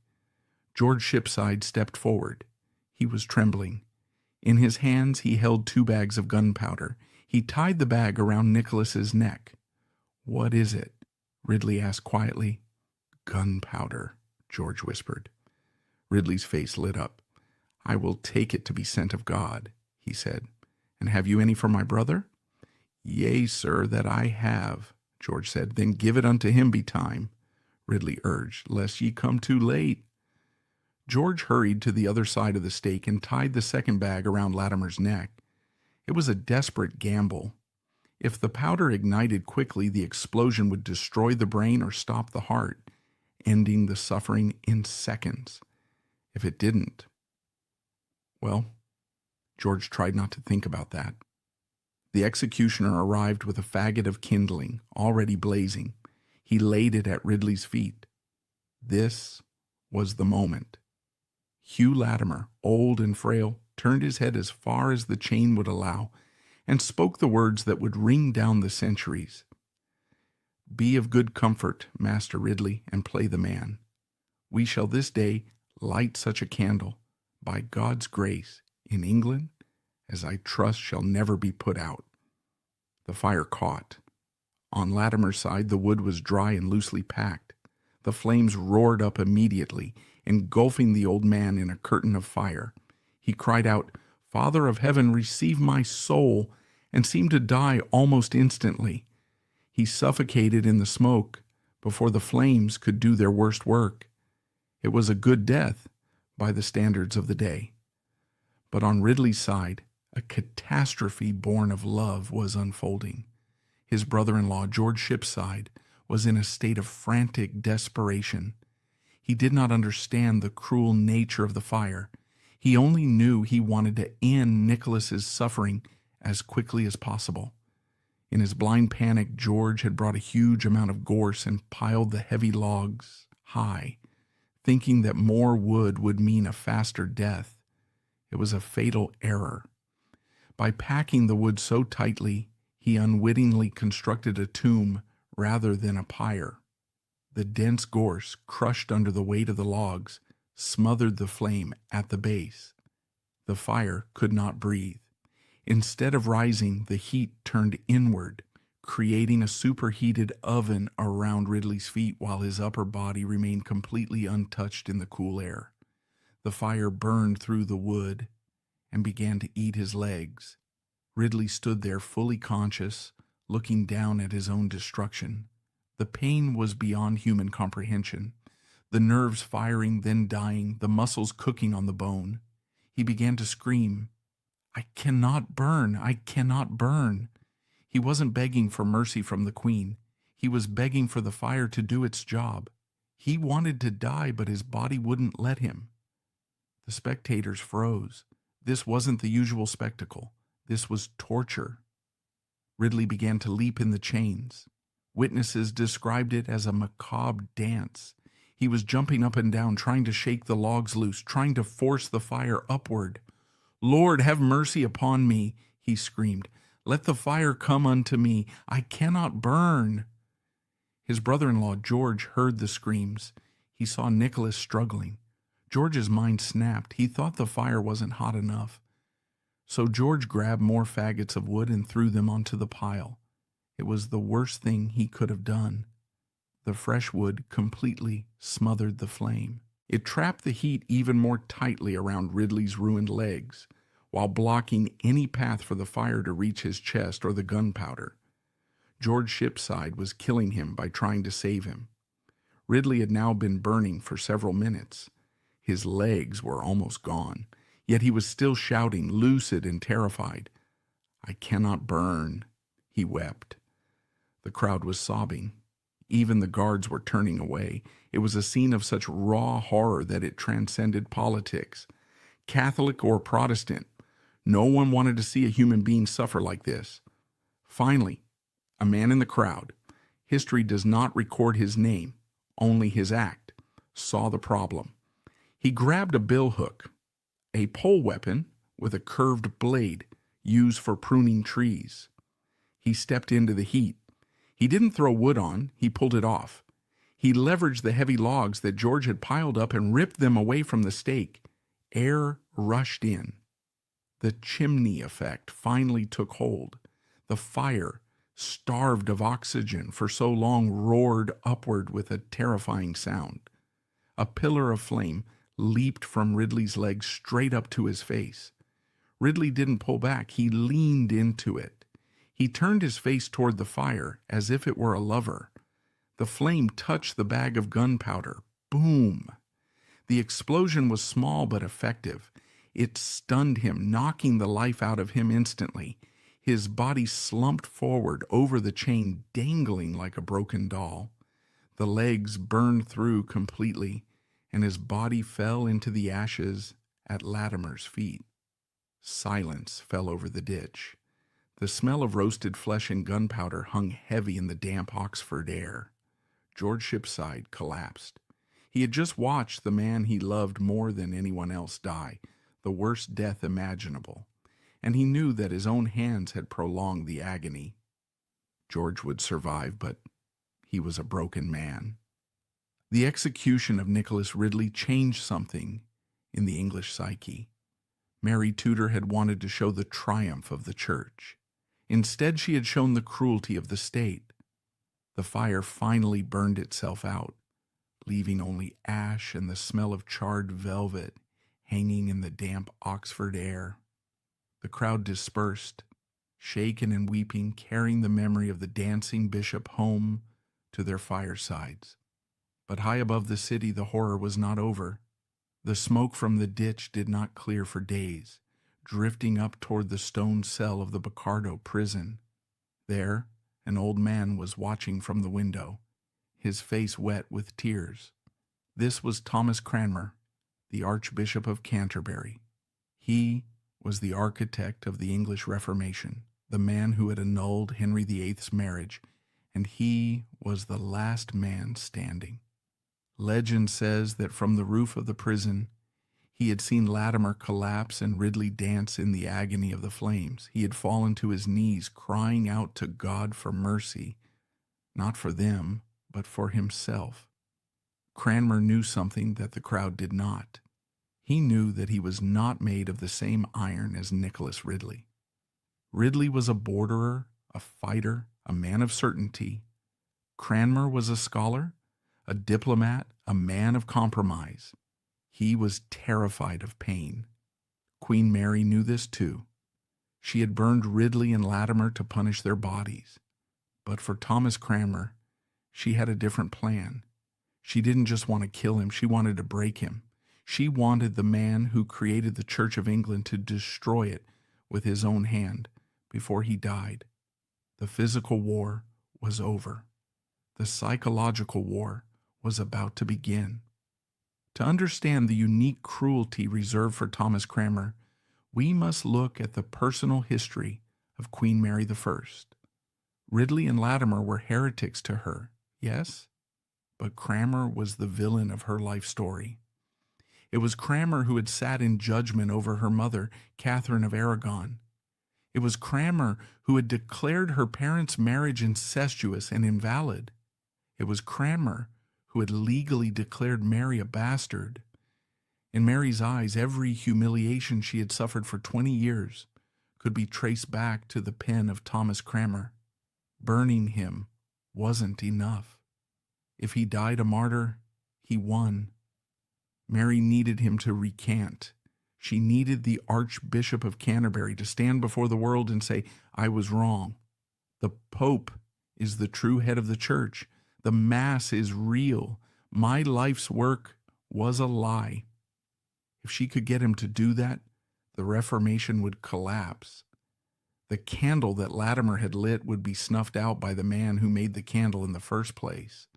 George Shipside stepped forward. He was trembling. In his hands he held 2 bags of gunpowder. He tied the bag around Nicholas's neck. "What is it?" Ridley asked quietly. "Gunpowder," George whispered. Ridley's face lit up. "I will take it to be sent of God," he said. "And have you any for my brother?" "Yea, sir, that I have," George said. "Then give it unto him betime," Ridley urged, "lest ye come too late." George hurried to the other side of the stake and tied the second bag around Latimer's neck. It was a desperate gamble. If the powder ignited quickly, the explosion would destroy the brain or stop the heart, ending the suffering in seconds. If it didn't, well, George tried not to think about that. The executioner arrived with a faggot of kindling, already blazing. He laid it at Ridley's feet. This was the moment. Hugh Latimer, old and frail, turned his head as far as the chain would allow and spoke the words that would ring down the centuries. "Be of good comfort, Master Ridley, and play the man. We shall this day light such a candle, by God's grace, in England, as I trust shall never be put out." The fire caught. On Latimer's side, the wood was dry and loosely packed. The flames roared up immediately, engulfing the old man in a curtain of fire. He cried out, "Father of heaven, receive my soul," and seemed to die almost instantly. He suffocated in the smoke before the flames could do their worst work. It was a good death by the standards of the day. But on Ridley's side, a catastrophe born of love was unfolding. His brother-in-law, George Shipside, was in a state of frantic desperation. He did not understand the cruel nature of the fire. He only knew he wanted to end Nicholas's suffering as quickly as possible. In his blind panic, George had brought a huge amount of gorse and piled the heavy logs high, thinking that more wood would mean a faster death. It was a fatal error. By packing the wood so tightly, he unwittingly constructed a tomb rather than a pyre. The dense gorse, crushed under the weight of the logs, smothered the flame at the base. The fire could not breathe. Instead of rising, the heat turned inward, creating a superheated oven around Ridley's feet while his upper body remained completely untouched in the cool air. The fire burned through the wood and began to eat his legs. Ridley stood there fully conscious, looking down at his own destruction. The pain was beyond human comprehension. The nerves firing, then dying, the muscles cooking on the bone. He began to scream, "I cannot burn! I cannot burn!" He wasn't begging for mercy from the Queen. He was begging for the fire to do its job. He wanted to die, but his body wouldn't let him. The spectators froze. This wasn't the usual spectacle. This was torture. Ridley began to leap in the chains. Witnesses described it as a macabre dance. He was jumping up and down, trying to shake the logs loose, trying to force the fire upward. "Lord, have mercy upon me," he screamed. "Let the fire come unto me. I cannot burn." His brother-in-law, George, heard the screams. He saw Nicholas struggling. George's mind snapped. He thought the fire wasn't hot enough. So George grabbed more faggots of wood and threw them onto the pile. It was the worst thing he could have done. The fresh wood completely smothered the flame. It trapped the heat even more tightly around Ridley's ruined legs, while blocking any path for the fire to reach his chest or the gunpowder. George Shipside was killing him by trying to save him. Ridley had now been burning for several minutes. His legs were almost gone, yet he was still shouting, lucid and terrified. "I cannot burn," he wept. The crowd was sobbing. Even the guards were turning away. It was a scene of such raw horror that it transcended politics. Catholic or Protestant, no one wanted to see a human being suffer like this. Finally, a man in the crowd, history does not record his name, only his act, saw the problem. He grabbed a billhook, a pole weapon with a curved blade used for pruning trees. He stepped into the heat. He didn't throw wood on, he pulled it off. He leveraged the heavy logs that George had piled up and ripped them away from the stake. Air rushed in. The chimney effect finally took hold. The fire, starved of oxygen for so long, roared upward with a terrifying sound. A pillar of flame leaped from Ridley's legs straight up to his face. Ridley didn't pull back, he leaned into it. He turned his face toward the fire as if it were a lover. The flame touched the bag of gunpowder. Boom! The explosion was small but effective. It stunned him, knocking the life out of him instantly. His body slumped forward over the chain, dangling like a broken doll. The legs burned through completely, and his body fell into the ashes at Latimer's feet. Silence fell over the ditch. The smell of roasted flesh and gunpowder hung heavy in the damp Oxford air. George Shipside collapsed. He had just watched the man he loved more than anyone else die, the worst death imaginable, and he knew that his own hands had prolonged the agony. George would survive, but he was a broken man. The execution of Nicholas Ridley changed something in the English psyche. Mary Tudor had wanted to show the triumph of the church. Instead, she had shown the cruelty of the state. The fire finally burned itself out, leaving only ash and the smell of charred velvet hanging in the damp Oxford air. The crowd dispersed, shaken and weeping, carrying the memory of the dancing bishop home to their firesides. But high above the city, the horror was not over. The smoke from the ditch did not clear for days, drifting up toward the stone cell of the Bocardo prison. There, an old man was watching from the window, his face wet with tears. This was Thomas Cranmer, the Archbishop of Canterbury. He was the architect of the English Reformation, the man who had annulled Henry VIII's marriage, and he was the last man standing. Legend says that from the roof of the prison, he had seen Latimer collapse and Ridley dance in the agony of the flames. He had fallen to his knees, crying out to God for mercy, not for them, but for himself. Cranmer knew something that the crowd did not. He knew that he was not made of the same iron as Nicholas Ridley. Ridley was a borderer, a fighter, a man of certainty. Cranmer was a scholar, a diplomat, a man of compromise. He was terrified of pain. Queen Mary knew this too. She had burned Ridley and Latimer to punish their bodies. But for Thomas Cranmer, she had a different plan. She didn't just want to kill him, she wanted to break him. She wanted the man who created the Church of England to destroy it with his own hand before he died. The physical war was over. The psychological war was about to begin. To understand the unique cruelty reserved for Thomas Cranmer, we must look at the personal history of Queen Mary I. Ridley and Latimer were heretics to her, yes, but Cranmer was the villain of her life story. It was Cranmer who had sat in judgment over her mother, Catherine of Aragon. It was Cranmer who had declared her parents' marriage incestuous and invalid. It was Cranmer who had legally declared Mary a bastard. In Mary's eyes, every humiliation she had suffered for 20 years could be traced back to the pen of Thomas Cranmer. Burning him wasn't enough. If he died a martyr, he won. Mary needed him to recant. She needed the Archbishop of Canterbury to stand before the world and say, "I was wrong. The Pope is the true head of the church. The Mass is real. My life's work was a lie." If she could get him to do that, the Reformation would collapse. The candle that Latimer had lit would be snuffed out by the man who made the candle in the first place.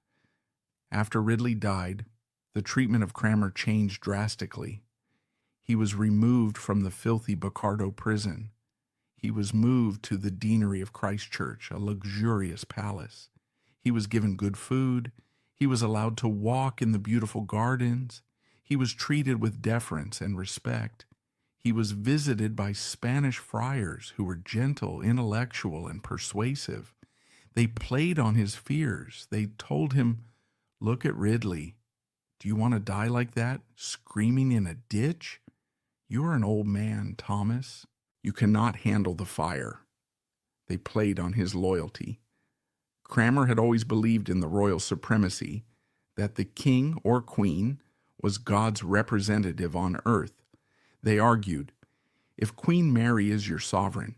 After Ridley died, the treatment of Cranmer changed drastically. He was removed from the filthy Bocardo prison. He was moved to the deanery of Christ Church, a luxurious palace. He was given good food. He was allowed to walk in the beautiful gardens. He was treated with deference and respect. He was visited by Spanish friars who were gentle, intellectual, and persuasive. They played on his fears. They told him, "Look at Ridley. Do you want to die like that, screaming in a ditch? You are an old man, Thomas. You cannot handle the fire." They played on his loyalty. Cranmer had always believed in the royal supremacy, that the king or queen was God's representative on earth. They argued, if Queen Mary is your sovereign,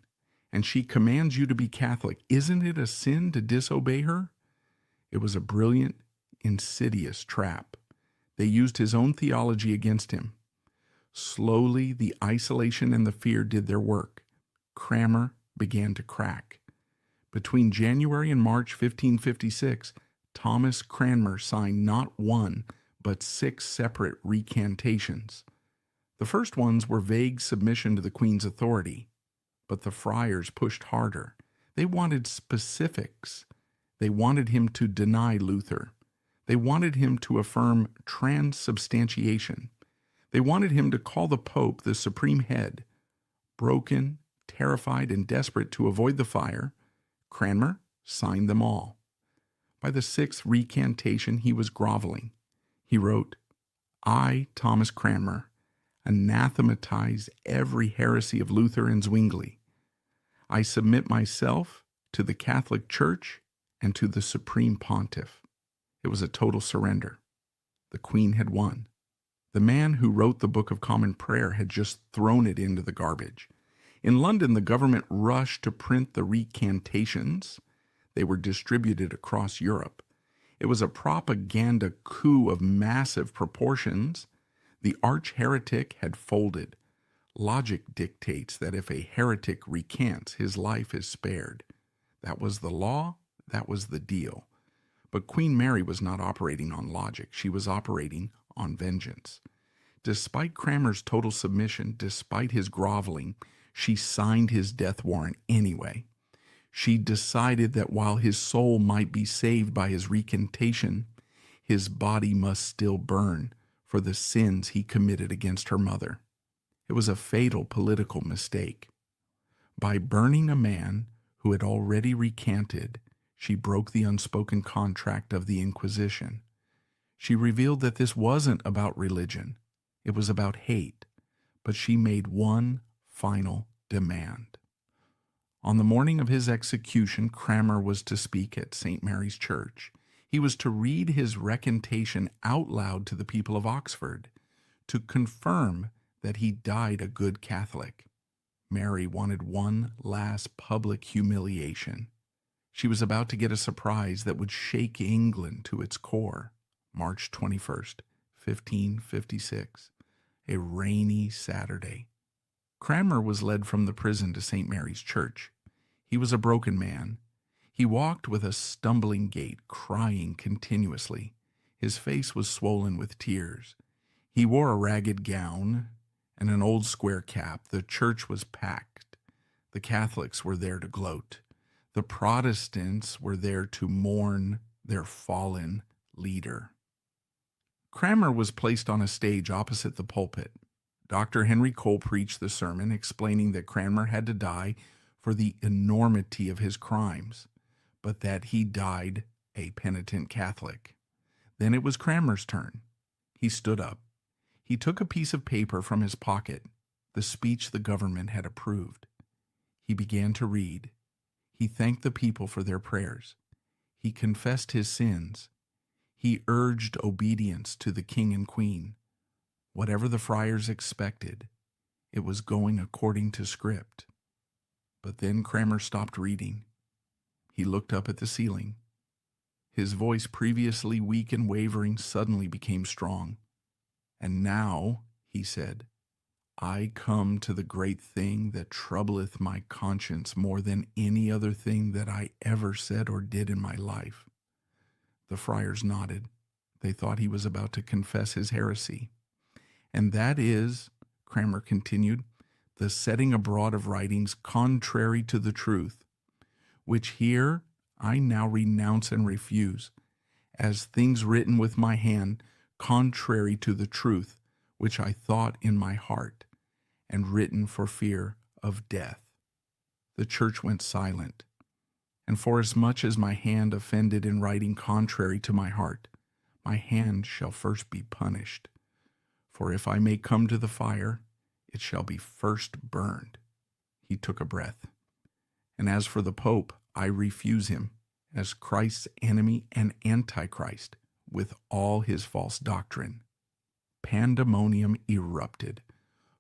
and she commands you to be Catholic, isn't it a sin to disobey her? It was a brilliant, insidious trap. They used his own theology against him. Slowly, the isolation and the fear did their work. Cranmer began to crack. Between January and March 1556, Thomas Cranmer signed not one, but 6 separate recantations. The first ones were vague submission to the Queen's authority, but the friars pushed harder. They wanted specifics. They wanted him to deny Luther. They wanted him to affirm transubstantiation. They wanted him to call the Pope the supreme head. Broken, terrified, and desperate to avoid the fire, Cranmer signed them all. By the 6th recantation, he was groveling. He wrote, "I, Thomas Cranmer, anathematize every heresy of Luther and Zwingli. I submit myself to the Catholic Church and to the Supreme Pontiff." It was a total surrender. The Queen had won. The man who wrote the Book of Common Prayer had just thrown it into the garbage. In London, the government rushed to print the recantations. They were distributed across Europe. It was a propaganda coup of massive proportions. The arch-heretic had folded. Logic dictates that if a heretic recants, his life is spared. That was the law, that was the deal. But Queen Mary was not operating on logic. She was operating on vengeance. Despite Cranmer's total submission, despite his groveling, she signed his death warrant anyway. She decided that while his soul might be saved by his recantation, his body must still burn for the sins he committed against her mother. It was a fatal political mistake. By burning a man who had already recanted, she broke the unspoken contract of the Inquisition. She revealed that this wasn't about religion. It was about hate. But she made one final demand. On the morning of his execution, Cranmer was to speak at St. Mary's Church. He was to read his recantation out loud to the people of Oxford, to confirm that he died a good Catholic. Mary wanted one last public humiliation. She was about to get a surprise that would shake England to its core. March 21st, 1556, a rainy Saturday. Cranmer was led from the prison to St. Mary's Church. He was a broken man. He walked with a stumbling gait, crying continuously. His face was swollen with tears. He wore a ragged gown and an old square cap. The church was packed. The Catholics were there to gloat. The Protestants were there to mourn their fallen leader. Cranmer was placed on a stage opposite the pulpit. Dr. Henry Cole preached the sermon, explaining that Cranmer had to die for the enormity of his crimes, but that he died a penitent Catholic. Then it was Cranmer's turn. He stood up. He took a piece of paper from his pocket, the speech the government had approved. He began to read. He thanked the people for their prayers. He confessed his sins. He urged obedience to the king and queen. Whatever the friars expected, it was going according to script. But then Cranmer stopped reading. He looked up at the ceiling. His voice, previously weak and wavering, suddenly became strong. "And now," he said, "I come to the great thing that troubleth my conscience more than any other thing that I ever said or did in my life." The friars nodded. They thought he was about to confess his heresy. "And that is," Cranmer continued, "the setting abroad of writings contrary to the truth, which here I now renounce and refuse, as things written with my hand, contrary to the truth, which I thought in my heart, and written for fear of death." The church went silent. "And forasmuch as my hand offended in writing contrary to my heart, my hand shall first be punished. For if I may come to the fire, it shall be first burned." He took a breath. "And as for the Pope, I refuse him as Christ's enemy and Antichrist with all his false doctrine." Pandemonium erupted.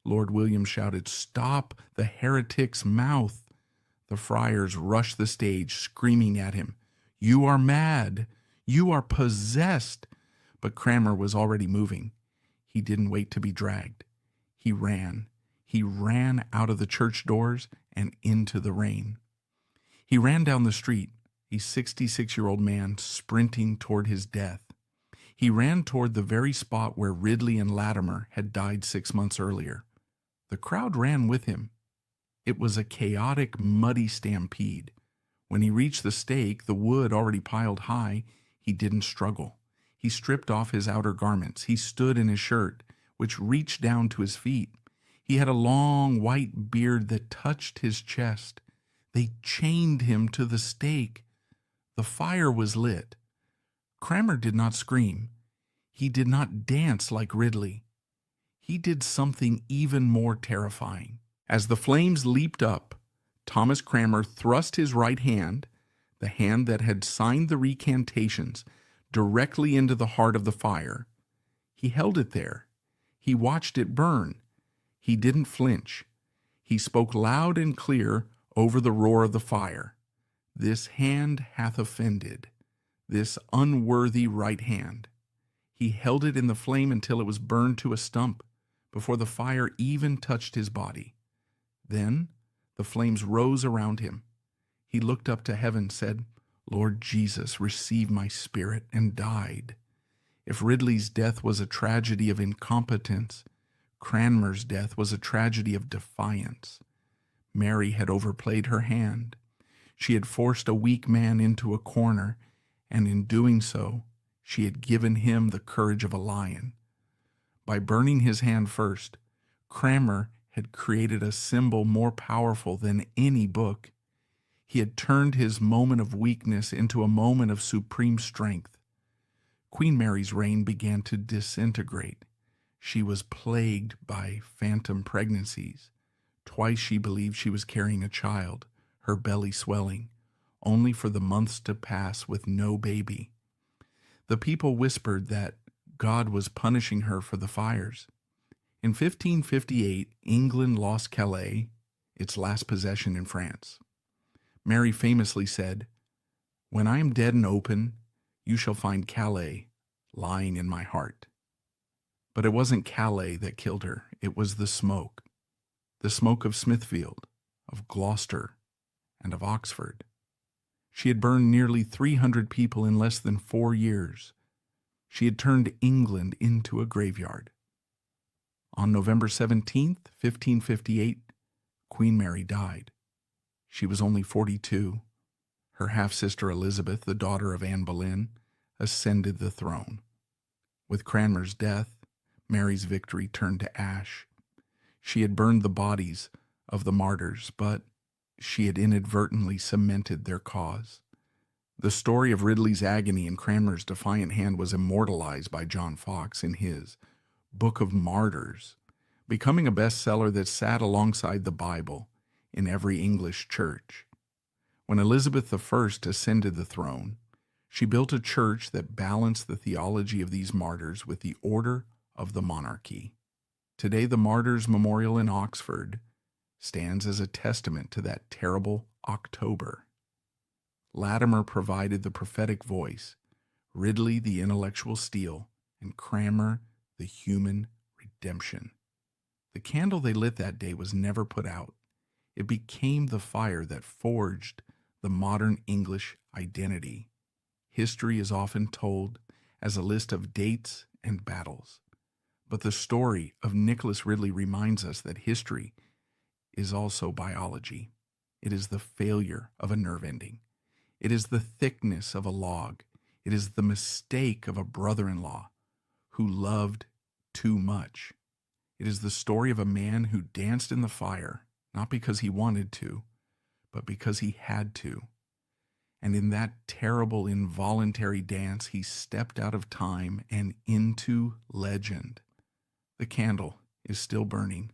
Lord William shouted, "Stop the heretic's mouth!" The friars rushed the stage, screaming at him, "You are mad! You are possessed!" But Cranmer was already moving. He didn't wait to be dragged. He ran. He ran out of the church doors and into the rain. He ran down the street, a 66-year-old man sprinting toward his death. He ran toward the very spot where Ridley and Latimer had died 6 months earlier. The crowd ran with him. It was a chaotic, muddy stampede. When he reached the stake, the wood already piled high, he didn't struggle. He stripped off his outer garments. He stood in his shirt, which reached down to his feet. He had a long white beard that touched his chest. They chained him to the stake. The fire was lit. Cranmer did not scream. He did not dance like Ridley. He did something even more terrifying. As the flames leaped up, Thomas Cranmer thrust his right hand, the hand that had signed the recantations, directly into the heart of the fire. He held it there. He watched it burn. He didn't flinch. He spoke loud and clear over the roar of the fire. "This hand hath offended, this unworthy right hand." He held it in the flame until it was burned to a stump, before the fire even touched his body. Then the flames rose around him. He looked up to heaven, said, "Lord Jesus, receive my spirit," and died. If Ridley's death was a tragedy of incompetence, Cranmer's death was a tragedy of defiance. Mary had overplayed her hand. She had forced a weak man into a corner, and in doing so, she had given him the courage of a lion. By burning his hand first, Cranmer had created a symbol more powerful than any book. He had turned his moment of weakness into a moment of supreme strength. Queen Mary's reign began to disintegrate. She was plagued by phantom pregnancies. Twice she believed she was carrying a child, her belly swelling, only for the months to pass with no baby. The people whispered that God was punishing her for the fires. In 1558, England lost Calais, its last possession in France. Mary famously said, "When I am dead and open, you shall find Calais lying in my heart." But it wasn't Calais that killed her. It was the smoke of Smithfield, of Gloucester, and of Oxford. She had burned nearly 300 people in less than 4 years. She had turned England into a graveyard. On November 17th, 1558, Queen Mary died. She was only 42. Her half-sister Elizabeth, the daughter of Anne Boleyn, ascended the throne. With Cranmer's death, Mary's victory turned to ash. She had burned the bodies of the martyrs, but she had inadvertently cemented their cause. The story of Ridley's agony and Cranmer's defiant hand was immortalized by John Foxe in his Book of Martyrs, becoming a bestseller that sat alongside the Bible in every English church. When Elizabeth I ascended the throne, she built a church that balanced the theology of these martyrs with the order of the monarchy. Today, the Martyrs' Memorial in Oxford stands as a testament to that terrible October. Latimer provided the prophetic voice, Ridley the intellectual steel, and Cranmer the human redemption. The candle they lit that day was never put out. It became the fire that forged the modern English identity. History is often told as a list of dates and battles. But the story of Nicholas Ridley reminds us that history is also biology. It is the failure of a nerve ending. It is the thickness of a log. It is the mistake of a brother-in-law who loved too much. It is the story of a man who danced in the fire, not because he wanted to, but because he had to. And in that terrible involuntary dance, he stepped out of time and into legend. The candle is still burning.